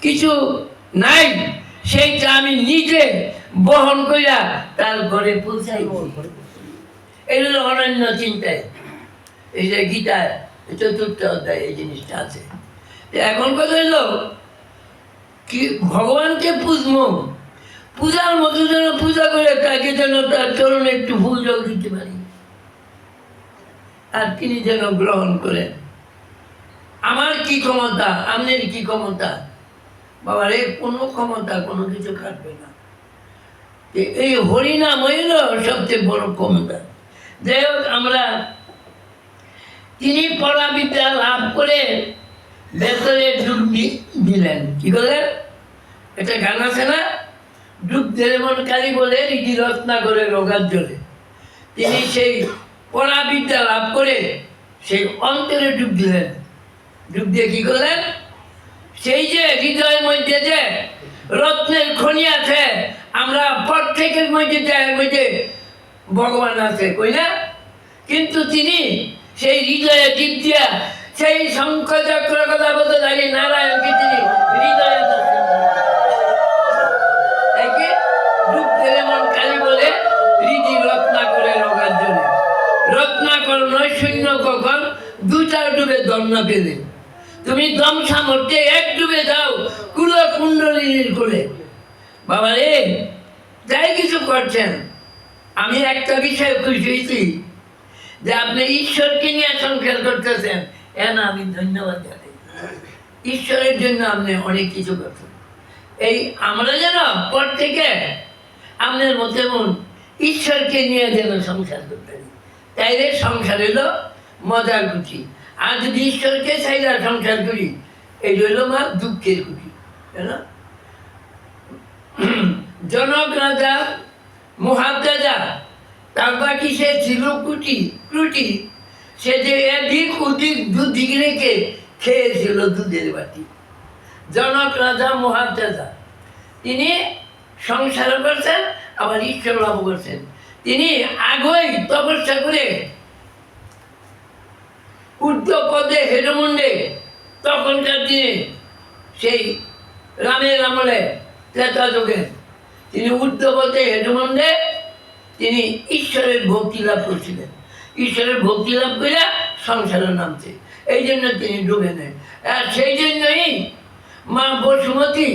কিছু নাই সেইটা আমি নিজে বহন করিয়া তার ঘরে পৌঁছাই। এই হলো অনন্য চিন্তায়, এই যে গীতায় 4th অধ্যায় এই জিনিসটা আছে। এখন কথা হইল কি ভগবানকে পুজবো, পূজার মতো যেন পূজা করে তাকে যেন তার চরণে একটু ফুল জল দিতে পারি, আর তিনি যেন গ্রহণ করেন। আমার কি ক্ষমতা, আপনার কি ক্ষমতা, বাবার এর কোনো ক্ষমতা কোনো কিছু কাটবে না। এই হরিনাম হইল সবচেয়ে বড় ক্ষমতা। যাই হোক, আমরা তিনি পরাবিদ্যা লাভ করে ভেতরে ডুব দিলেন। কি করলেন? একটা গান আছে না, ডুব দিলে মন কালী বলে রীতি রত্না করে রোগার জলে। তিনি সেই পরাবিদ্যা লাভ করে সেই অন্তরে ডুব দিলেন। ডুব দিয়ে কি করলেন? সেই যে হৃদয়ের মধ্যে যে রত্নের খনি আছে, আমরা প্রত্যেকের মধ্যে ভগবান আছে, কই না? কিন্তু তিনি সেই হৃদয়ে টিপ দিয়া সেই শঙ্খ চক্র কথা বলতে দাঁড়িয়ে নারায়ণকে তিনি হৃদয়ে ডুব দিলে মন কালী বলে রীতি রত্না করে রোগার জন্য। রত্নাকর নয় শূন্য কখন, 2টা ডুবে দম না পেলে। তুমি দম সামর্থ্যে 1 ডুবে যাও কুল কুণ্ডলিনীর কোলে। বাবা রে, যাই কিছু করছেন, আমি একটা বিষয়ে খুশি হয়েছি যে আপনি ঈশ্বরকে নিয়ে সংসার করতেছেন, না আমি ধন্যবাদ জানাই। ঈশ্বরের জন্য আপনি অনেক কিছু করছেন। এই আমরা যেন প্রত্যেকে আপনার মতে মন ঈশ্বরকে নিয়ে যেন সংসার করতে পারি, তাইলে সংসার হলো মজার কুঠি। আর যদি ঈশ্বরকে চাইলে সংসার করি, এই হইল মা দুঃখের কুঠি। জনক রাজা মহারাজা, তার বাকি সে ছিল ত্রুটি, সে যে এদিক ওদিক দুদিক রেখে খেয়েছিল দুধের বাটি। জনক রাজা মহারাজা, তিনি সংসার করছেন আবার ঈশ্বর লাভ করছেন। তিনি আগেই তপস্যা করে ঊর্ধ্ব পদে হেডমুন্ডে তখনকার দিনে সেই রামের আমলে ত্রেতা যুগে তিনি উদ্ধবতে হেডমন্ডে তিনি ঈশ্বরের ভক্তি লাভ করছিলেন। ঈশ্বরের ভক্তি লাভ করে সংসারে নামছে, এই জন্য তিনি ডুবে নেন। আর সেই জন্যই মা বসুমতী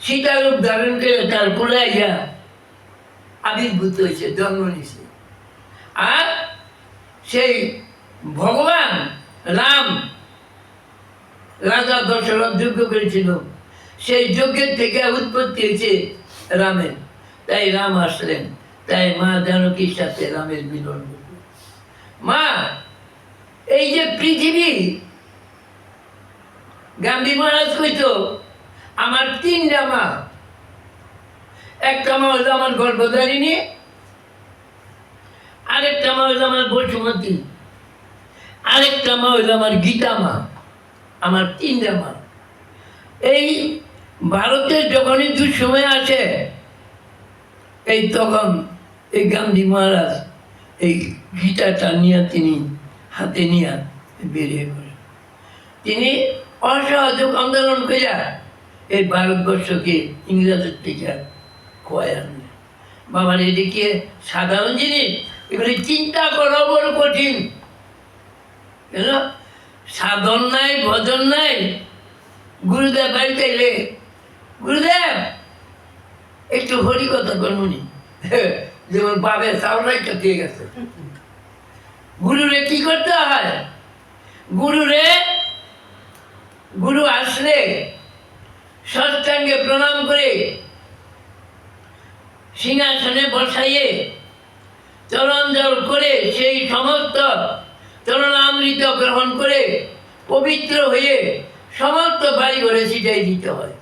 সীতার রূপ ধারণ করে তার কোলে আইয়া আবির্ভূত হয়েছে, জন্ম নিয়েছে। আর সেই ভগবান রাম রাজা দশরথ যজ্ঞ করেছিল, সেই যজ্ঞের থেকে উৎপত্তি হয়েছে রামের। তাই রাম আসলেন, তাই মা জানকীর সাথে রামের মিলন হল। মা এই যে পৃথিবী, গান্ধী মহারাজ কইতো আমার তিনটা মা, একটা মা হইল আমার গর্ভধারিণী, আরেকটা মা হইল আমার বসুমতী, আরেকটা মা হইল আমার গীতা মা। আমার তিনটা মা। এই ভারতের যখনই দুঃসময় আসে, এই তখন এই গান্ধী মহারাজ এই গীতাটা নিয়ে তিনি হাতে নিয়ে বেরিয়ে পড়েন। তিনি অসহযোগ আন্দোলন করে এই ভারতবর্ষকে ইংরেজের থেকে খোয়াই আনলেন। বাবার এদিকে সাধারণ জিনিস, এগুলি চিন্তা করা বড় কঠিন। কেন সাধন নাই, ভজন নাই। গুরুদেব বাড়িতে এলে, গুরুদেব একটু হরি কথা করবনি, যেমন বাবের চাউলাইটা দিয়ে গেছে। গুরুরে কি করতে হয়? গুরু আসলে ষষ্ঠাঙ্গে প্রণাম করে সিংহাসনে বসাইয়ে চরণ জল করে সেই সমস্ত চরণামৃত গ্রহণ করে পবিত্র হয়ে সমস্ত বাড়ি ঘরে ছিটাই দিতে হয়।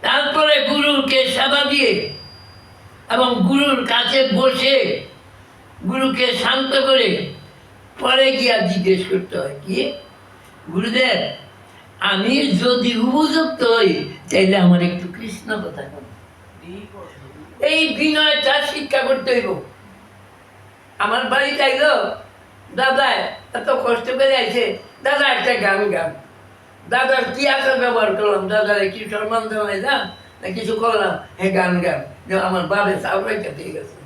তারপরে গুরুকে সেবা দিয়ে এবং গুরুর কাছে বসে গুরুকে শান্ত করে পরে গিয়া জিজ্ঞেস করতে হয়, কি গুরুদেব আমি যদি উপযুক্ত হই তাইলে আমার একটু কৃষ্ণ কথা বল। এই বিনয়টা শিক্ষা করতে হইব। আমার বাড়িতে আইলো, দাদা এত কষ্ট করে আইছে, দাদা একটা গান গান। দাদার কি আচার ব্যবহার করলাম, দাদারে কি সম্মান জানাই না না কিছু করলাম, হ্যাঁ গান গান। যে আমার বাবা চাউরাইটা দিয়ে গেছে।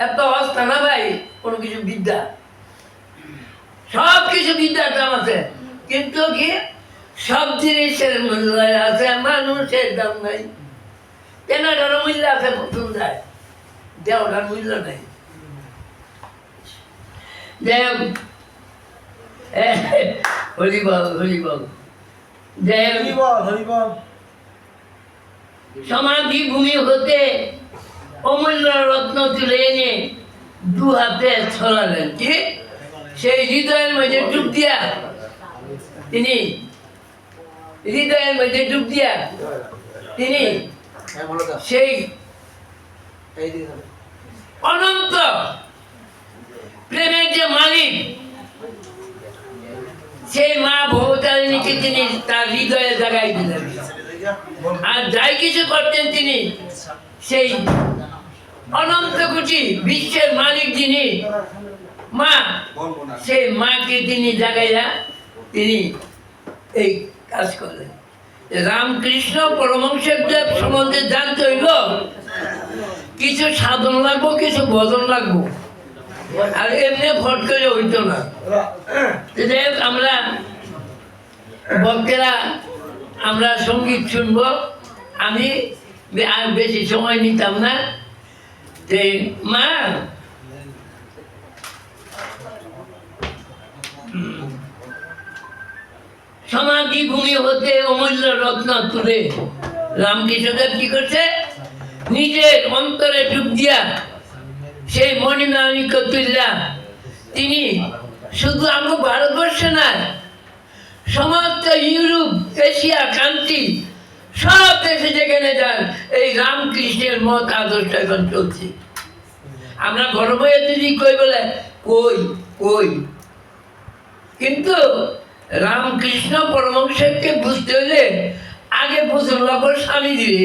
এত অবস্থা না ভাই, কোনো কিছু বিদ্যা, সব কিছু বিদ্যার দাম আছে, কিন্তু কি সব জিনিসের মূল্য আছে, মানুষের দাম নাই। কেনাটার মূল্য আছে, প্রথম যায়, দেওয়াটার মূল্য নাই। যাই হোক, হরিবল হরিবল। যাই হোক, সমাধি ভূমি হতে অমূল্য রত্ন তুলে এনে দু হাতে ছড়ালেন, কি সেই হৃদয়ের মধ্যে ডুব দিয়া, তিনি হৃদয়ের মধ্যে ডুব দিয়া তিনি সেই অনন্ত প্রেমের যে মালিক, সেই মা ভবতারিণীকে তিনি তার হৃদয়ে জাগাই দিলেন। আর যাই কিছু করতেন তিনি সেই অনন্ত কোটি বিশ্বের মালিক যিনি মা, সেই মাকে তিনি জাগাইয়া তিনি এই কাজ করলেন। রামকৃষ্ণ পরমহংসদেব সম্বন্ধে জানতে হইল কিছু সাধন লাগবো, কিছু ভজন লাগবো, আর এমনি ফট করে হইতো না। আমরা ভক্তেরা আমরা সঙ্গীত শুনবো। আমি আর বেশি সময় নিতাম না। যে মা সমাধি ভূমি হতে অমূল্য রত্ন তুলে রামকৃষ্ণদেব কি করছে, নিজের অন্তরে ডুব দিয়া সেই মণিমাণিক্য তুল্যা তিনি শুধু আমার ভারতবর্ষ না, সমস্ত ইউরোপ, এশিয়া কান্ট্রি, সব দেশে যেখানে যান এই রামকৃষ্ণের মত আদর্শ এখন চলছে। আমরা গর্ব যদি কই বলে কই কই, কিন্তু রামকৃষ্ণ পরমহংসকে বুঝতে হলে আগে বুঝুন লাগবে স্বামীজি।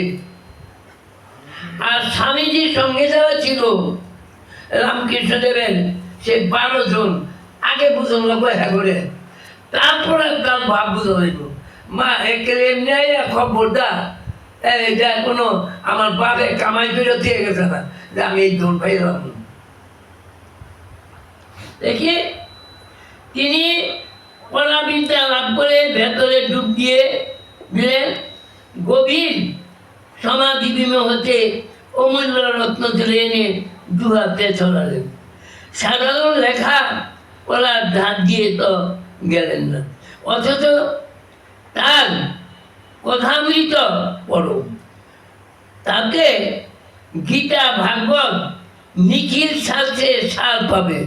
আর স্বামীজির সঙ্গে যারা ছিল রামকৃষ্ণ দেবেন সে 12 জন, আগে বুঝুন লাগবে হ্যাঁ করে, তারপরে তার ভাব বুঝা হইব। মা একে এমনি খবরদা এটা কোনো আমার বাপে কামাই করে দিয়ে গেছে না যে আমি এই দৌড় পাইলাম। দেখি তিনি পড়াবিদ্যা লাভ করে ভেতরে ডুব দিয়ে দিলেন, গভীর সমাধি বিমে হতে অমূল্য রত্ন তুলে এনে দুহাতে ছড়ালেন। সাধারণ লেখা পড়ার ধার দিয়ে তো গেলেন না, অথচ তার কথামৃত পড়ো, তাতে গীতা ভাগবত নিখিল শাস্ত্রে সার পাবে।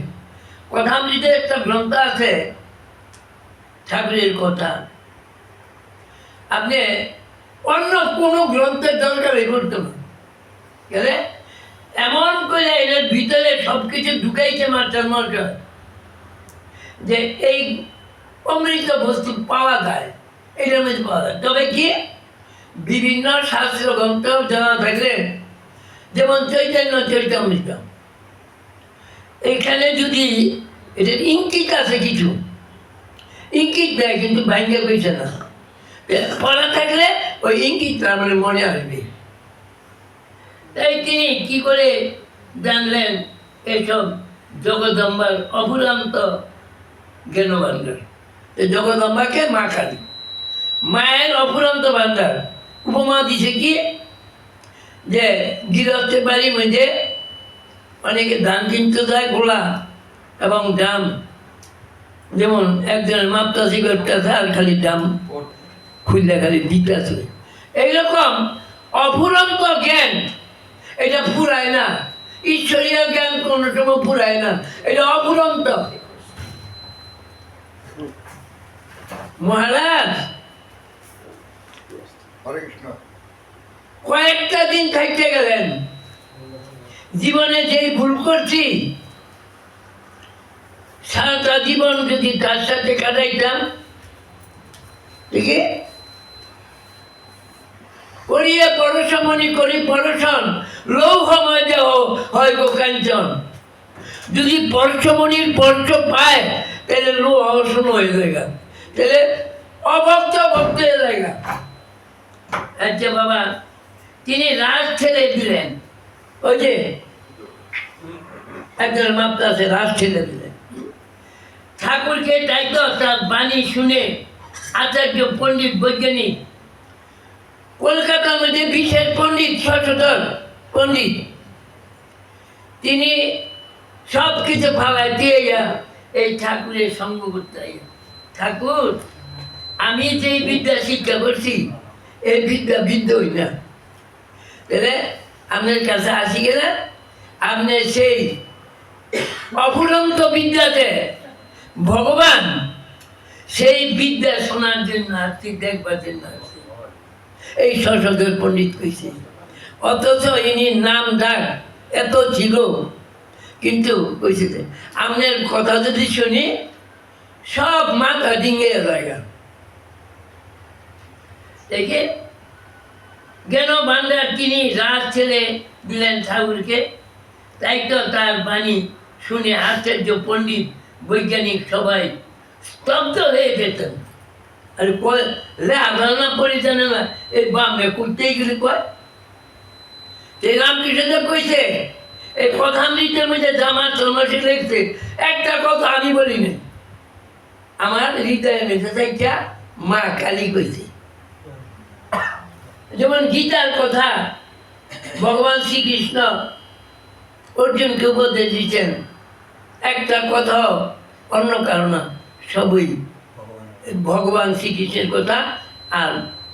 কথামৃতের একটা গ্রন্থ আছে ঠাকুরের কথা, আপনি অন্য কোনো গ্রন্থের দরকারই করতে না, গেলে এমন করে এর ভিতরে সব কিছু ঢুকাইছে মাস্টার মশাই যে এই অমৃত বস্তু পাওয়া যায়, এটার মধ্যে পাওয়া যায়। তবে কি বিভিন্ন শাস্ত্র গ্রন্থ জানা থাকলে, যেমন চৈতন্য চৈতামৃত, এখানে যদি এটার ইঙ্কিত আছে, কিছু ইঙ্কিত দেয় কিন্তু ভাঙ্গে পেয়েছে না, পড়া থাকলে ওই ইঙ্কিতটা মানে মনে আসবে। তাই তিনি কি করে জানলেন এসব জগদম্বার অফুরন্ত জ্ঞান ভাণ্ডার? জগদম্বাকে মা কালী, মায়ের অফুরন্ত ভাণ্ডার। উপমা দিছে কি যে গৃহস্থের বাড়ির মধ্যে অনেকে ধান কিনতে যায় গোলা এবং দাম, যেমন একজনের মাপতাছি করতেছে আর খালি দাম খুললে খালি দিতেছে। এইরকম অফুরন্ত জ্ঞান, এটা ফুরায় না। ঈশ্বরীয় জ্ঞান কোনো সময় ফুরায় না, এটা অফুরন্ত। মহারাজ কয়েকটা দিন থাকতে গেলেন, জীবনে যেই ভুল করছি সারাটা জীবন যদি তার সাথে কাটাইতাম, ঠিক করিয়া পরশমণি করি পরশন লৌহময় দেহ হয় গো কাঞ্চন। যদি পরশমণির পরশ পায় তাহলে লৌহ শূন্য হয়ে যায়, তাহলে অভক্ত ভক্ত হয়ে যায়। আচ্ছা বাবা, তিনি রাজ ছেড়ে দিলেন, ওই যে একজন মাপটা আছে, রাজ ছেড়ে দিলেন। ঠাকুরকে দায়িত্ব তার বাণী শুনে আচার্য পণ্ডিত বৈজ্ঞানিক কলকাতার মধ্যে বিশেষ পণ্ডিত শশধর পণ্ডিত, তিনি সব কিছু ফালায় দিয়ে এই ঠাকুরের সঙ্গ করতে। ঠাকুর, আমি যে বিদ্যা শিক্ষা করছি এই বিদ্যা বিদ্য হই না, তাহলে আপনার কাছে আসি গেলে আপনি সেই অফুরন্ত বিদ্যাতে ভগবান সেই বিদ্যা শোনার জন্য আসছি, দেখবার জন্য আসছি, এই শশধর পণ্ডিত কইছে। অথচ ইনি নাম ডাক এত ছিল, কিন্তু কইছে যে আপনার কথা যদি শুনি সব মাথা ডিঙে জায়গা। দেখে জ্ঞান ভাণ্ডার তিনি রাজ ছেড়ে দিলেন ঠাকুরকে, তাই তো তার বাণী শুনে আচার্য পণ্ডিত বৈজ্ঞানিক সবাই স্তব্ধ হয়ে যেতেন। আর আধারণা পড়ে জানে না এই বামে করতেই গেলে কয়। সেই রামকৃষ্ণ কইছে এই কথামৃতের মধ্যে জামা চলমাসে লিখছে, একটা কথা আমি বলি না, আমার হৃদয়ে মেসে থাকা মা কালী কইছে। যেমন গীতার কথা ভগবান শ্রীকৃষ্ণ অর্জুনকে উপদেশ দিচ্ছেন, একটা কথা অন্য কারণ, সবই ভগবান শ্রীকৃষ্ণের কথা। আর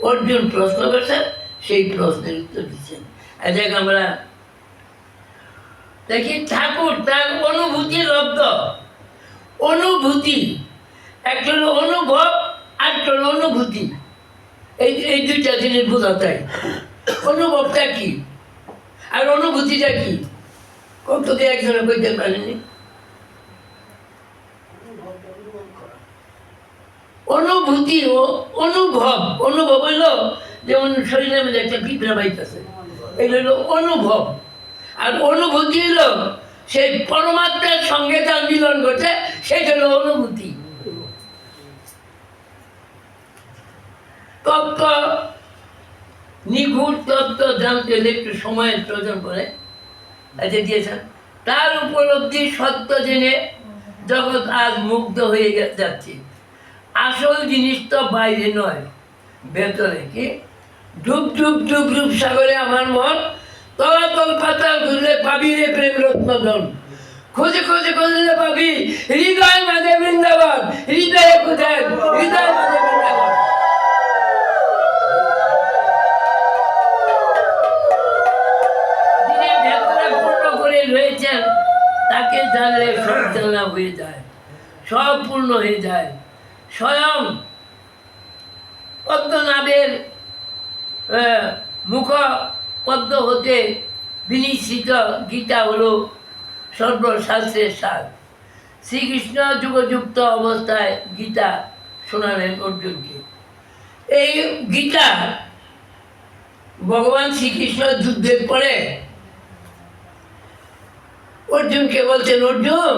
অর্জুন প্রশ্ন করছেন, সেই প্রশ্নের উত্তর দিচ্ছেন। দেখ আমরা দেখি ঠাকুর তার অনুভূতি লব্ধ, অনুভূতি একটা হলো অনুভব আর একটা হলো অনুভূতি, এই দুইটা জিনিস বোঝা যায়। অনুভবটা কি আর অনুভূতিটা কি, কত দিয়ে একজনে কইতে পারেনি। অনুভূতি ও অনুভব, অনুভব হইল যেমন শরীরের মধ্যে একটা পিঁপড়া বাইতেছে, এই হইল অনুভব। আর অনুভূতি হইল সেই পরমাত্মার সঙ্গে তার মিলন ঘটে, সেটা হলো অনুভূতি। তত্ত্ব, নিখুঁত তত্ত্ব জানতে হলে একটু সময়ের প্রয়োজন পড়ে, এটা দিয়েছেন। তার উপলব্ধি সত্য জেনে জগৎ আজ মুগ্ধ হয়ে যাচ্ছে। আসল জিনিস তো বাইরে নয়, ভেতরে। কি ডুব ডুব ডুব ডুব সাগরে আমার মন, তলাতল পাতাল খুঁজলে পাবি রে প্রেম রত্নধন। খুঁজে খুঁজে খুঁজলে পাবি হৃদয় মাঝে বৃন্দাবন, হৃদয়ে খুঁজেন হৃদয় মাঝে বৃন্দাবন। যিনি ভেতরে পূর্ণ করে রয়েছেন তাকে জানলে সব জানা হয়ে যায়, সব পূর্ণ হয়ে যায়। স্বয়ং পদ্মনাভের মুখ পদ্ম হতে বিনিশ্চিত গীতা হলো সর্বশাস্ত্রের সার। শ্রীকৃষ্ণ যুগযুক্ত অবস্থায় গীতা শোনালেন অর্জুনকে। এই গীতা ভগবান শ্রীকৃষ্ণ যুদ্ধের পরে অর্জুনকে বলছেন, অর্জুন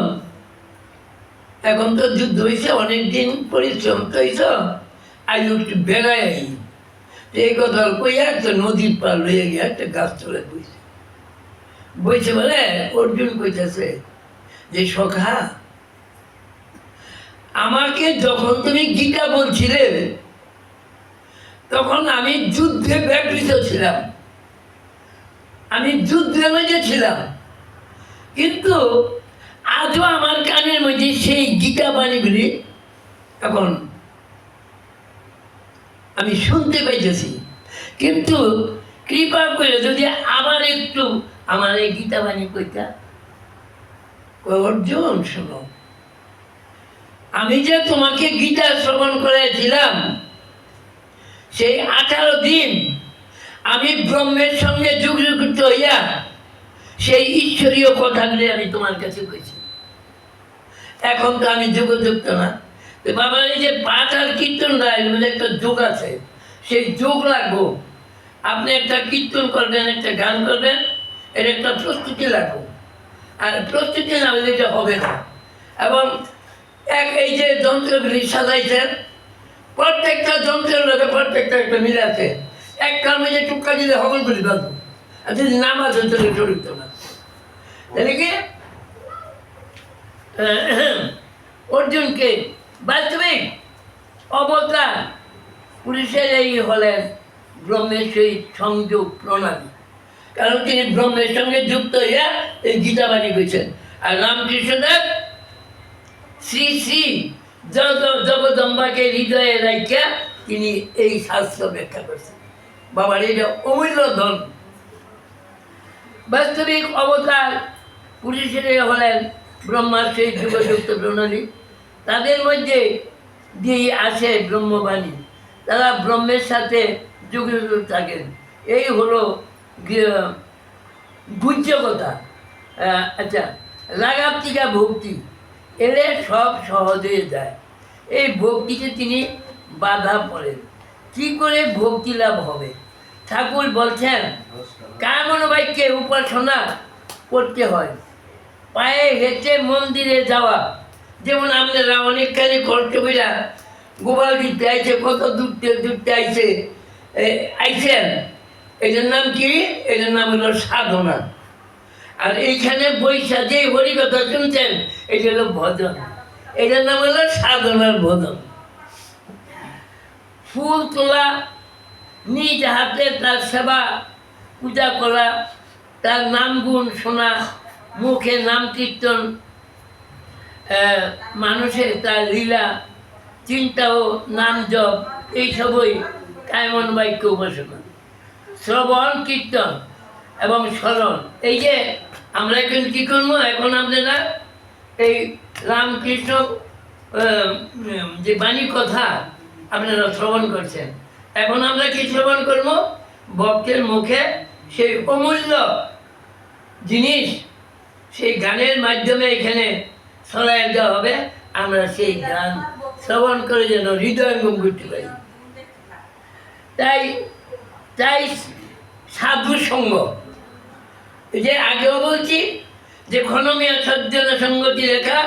এখন তো যুদ্ধ হয়েছে, অনেকদিন পরিশ্রম তো হয়েছ, আজ একটু বেড়াই। এই কথা কইয়া একটা নদীর পার লইয়া গিয়ে একটা গাছ তলে বইছে। বইছে বলে অর্জুন কইতেছে যে, সখা আমাকে যখন তুমি গীতা বলছিলে তখন আমি যুদ্ধে ব্যাপৃত ছিলাম, আমি যুদ্ধের মধ্যে ছিলাম, কিন্তু আজও আমার কানের মধ্যে সেই গীতা বাণীগুলি এখন আমি শুনতে পাইতেছি। কিন্তু কৃপা করে যদি আবার একটু আমার এই গীতা বাণী কইতা। অর্জুন শোনো, আমি যে তোমাকে গীতা শ্রবণ করেছিলাম, সেই 18 দিন আমি ব্রহ্মের সঙ্গে যুক্ত হইয়া সেই ঈশ্বরীয় কথাগুলি আমি তোমার কাছে কইছি। এখন তো আমি যুগযুক্ত না। তো বাবা, এই যে পাঠ আর কীর্তন রায় একটা যোগ আছে, সেই যোগ লাগবো। আপনি একটা কীর্তন করবেন, একটা গান করবেন, এর একটা প্রস্তুতি লাগবো। আর প্রস্তুতি না হলে এটা হবে না। এবং এই যে যন্ত্রগুলি সাজাইছেন, প্রত্যেকটা যন্ত্রের লোকে প্রত্যেকটা একটা মিল আছে। একটার মধ্যে টুকা দিলে হগলগুলি বাঁধবো, আর যদি নাম আছে তাহলে জড়িত না। তাহলে কি অর্জুনকে বাস্তবিক অবতার পুরুষের এই হলেন ব্রহ্মের সহিত সংযোগ প্রণালী। কারণ তিনি ব্রহ্মের সঙ্গে যুক্ত হইয়া এই গীতাবাণী করেছেন। আর রামকৃষ্ণদেব শ্রী শ্রী জগদম্বাকে হৃদয়ে রাখিয়া তিনি এই শাস্ত্র ব্যাখ্যা করছেন। বাবার এটা অমূল্য ধন। বাস্তবিক অবতার পুরুষের হলেন ব্রহ্মার সেই যুগযুক্ত প্রণালী। তাদের মধ্যে দিয়ে আসে ব্রহ্মবাণী, তারা ব্রহ্মের সাথে যুগযুক্ত থাকেন। এই হলো গুহ্য কথা। আচ্ছা, রাগাত্মিকা ভক্তি এলে সব সহজ হয়ে যায়। এই ভক্তিতে তিনি বাধা পড়েন। কি করে ভক্তি লাভ হবে? ঠাকুর বলছেন, কামনাবাক্যে উপাসনা করতে হয়। পায়ে হেঁটে মন্দিরে যাওয়া, যেমন আপনারা অনেকখানি কষ্ট করে গোপাল দিতে আইছে, কত দূরতে আইছেন। এটার নাম কি? এটার নাম হলো সাধনা। আর এইখানে বৈশা যে হরিকথা শুনছেন, এটা হলো ভজন। এটার নাম হলো সাধনার ভজন। ফুল তোলা, নিজ হাতে তার সেবা পূজা করা, তার নাম গুণ শোনা, মুখে নাম কীর্তন, মানুষের তার লীলা, চিন্তা ও নাম জপ, এইসবই কায়মন বাক্য উপাসনা। শ্রবণ, কীর্তন এবং স্মরণ। এই যে আমরা এখন কী করবো, এখন আপনারা এই রামকৃষ্ণ যে বাণী কথা আপনারা শ্রবণ করছেন, এখন আমরা কি শ্রবণ করবো? ভক্তের মুখে সেই অমূল্য জিনিস সেই গানের মাধ্যমে এখানে ছড়াই দেওয়া হবে। আমরা সেই গান শ্রবণ করে যেন হৃদয়ঙ্গম করতে পারি। তাই সাধু সঙ্গ, যে আগেও বলছি যে ক্ষণমিয়া সজ্জন সঙ্গতি রেখা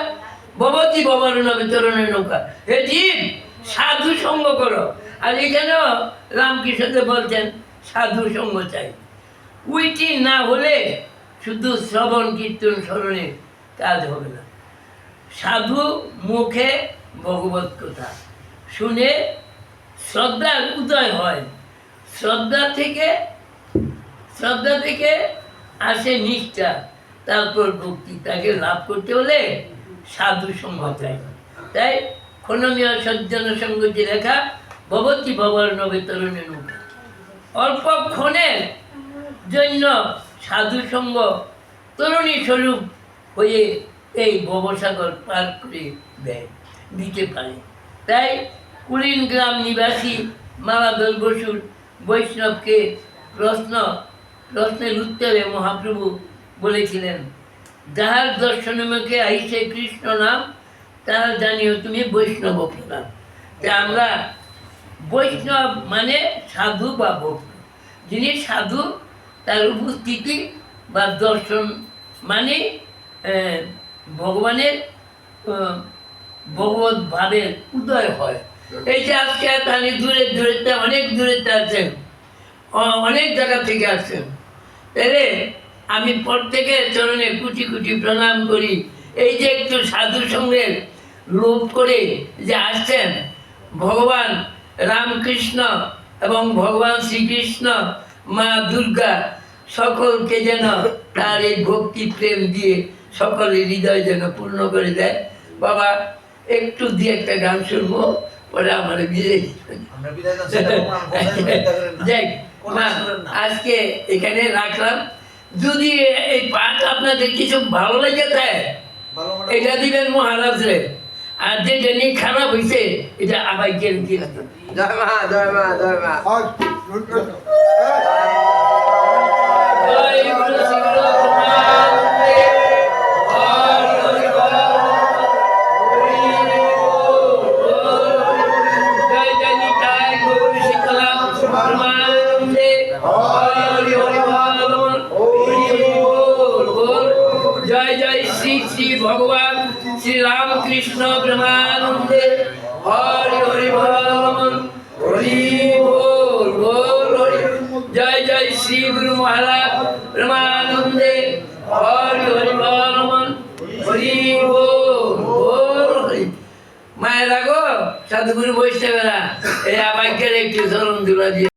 ভবতী ভবরণ বিতরণের নৌকা। হে জীব, সাধু সঙ্গ করো। আর এখানেও রামকৃষ্ণদেব বলছেন সাধু সঙ্গ চাই। উইটি না হলে শুধু শ্রবণ কীর্তন স্মরণে কাজ হবে না। সাধু মুখে ভগবত কথা শুনে শ্রদ্ধার উদয় হয়, শ্রদ্ধা থেকে আসে নিষ্ঠা, তারপর ভক্তি। তাকে লাভ করতে হলে সাধু সঙ্গ চাই। তাই ক্ষণমীয় সজ্জন সঙ্গ যে লেখা ভবতী ভবর নবে তরুণের মুখে, অল্পক্ষণের জন্য সাধু সঙ্গ তরুণী স্বরূপ হয়ে এই ভবসাগর পার করে দিতে পারে। তাই কুলিন গ্রাম নিবাসী মালাধর বসুর বৈষ্ণবকে প্রশ্নের উত্তরে মহাপ্রভু বলেছিলেন, যাহার দর্শনমুখে আইসে কৃষ্ণ নাম, তারা জানিও তুমি বৈষ্ণব প্রণাম। তা আমরা বৈষ্ণব মানে সাধু বা ভক্ত। যিনি সাধু তার উপস্থিতি বা দর্শন মানে ভগবানের ভগবত ভাবের উদয় হয়। এই যে আজকে তাহলে অনেক দূরেতে আছেন, অনেক জায়গা থেকে আসছেন, তাহলে আমি প্রত্যেকের চরণে কোটি কোটি প্রণাম করি। এই যে একটু সাধু সঙ্গের লোভ করে যে আসছেন, ভগবান রামকৃষ্ণ এবং ভগবান শ্রীকৃষ্ণ, মা দুর্গা সকলকে যেন তার এই ভক্তি প্রেম দিয়ে সকলের হৃদয় যেন পূর্ণ করে দেয়। বাবা একটু দিয়ে একটা গান শুনবো, পরে আমার বিদায় আমরা বিদায় জানাচ্ছি, চিন্তা করেন না। যাই কোনো মা, করেন না। আজকে এখানে রাখলাম। যদি এই পাঠ আপনাদের কিছু ভালো লেগে যায় ভালো মনে এটা দিবেন মহারাজরে, আর যে জানি খারাপ হয়েছে এটা আবার গেল কি জয় মা জয় মা জয় মা। জয় গুরু শিখর প্রণামে, হরি হরি বল, হরি বল। জয় জয় নিতাই গৌর শিখলাম প্রণামে, হরি হরি বল, হরি বল বল। জয় জয় শ্রী শ্রী ভগবান শ্রী রামকৃষ্ণ প্রেমানন্দে, হরি হরি বল, হরি বল বল হরি। জয় জয় শ্রী গুরু মহারাজ প্রেমানন্দে, হরি হরি বল, হরি বল বল হরি। মায়েরা গো, সাধুগুরু বৈষ্ণবেরা, এই আমাকে একটু চরণ দুলা দিয়ে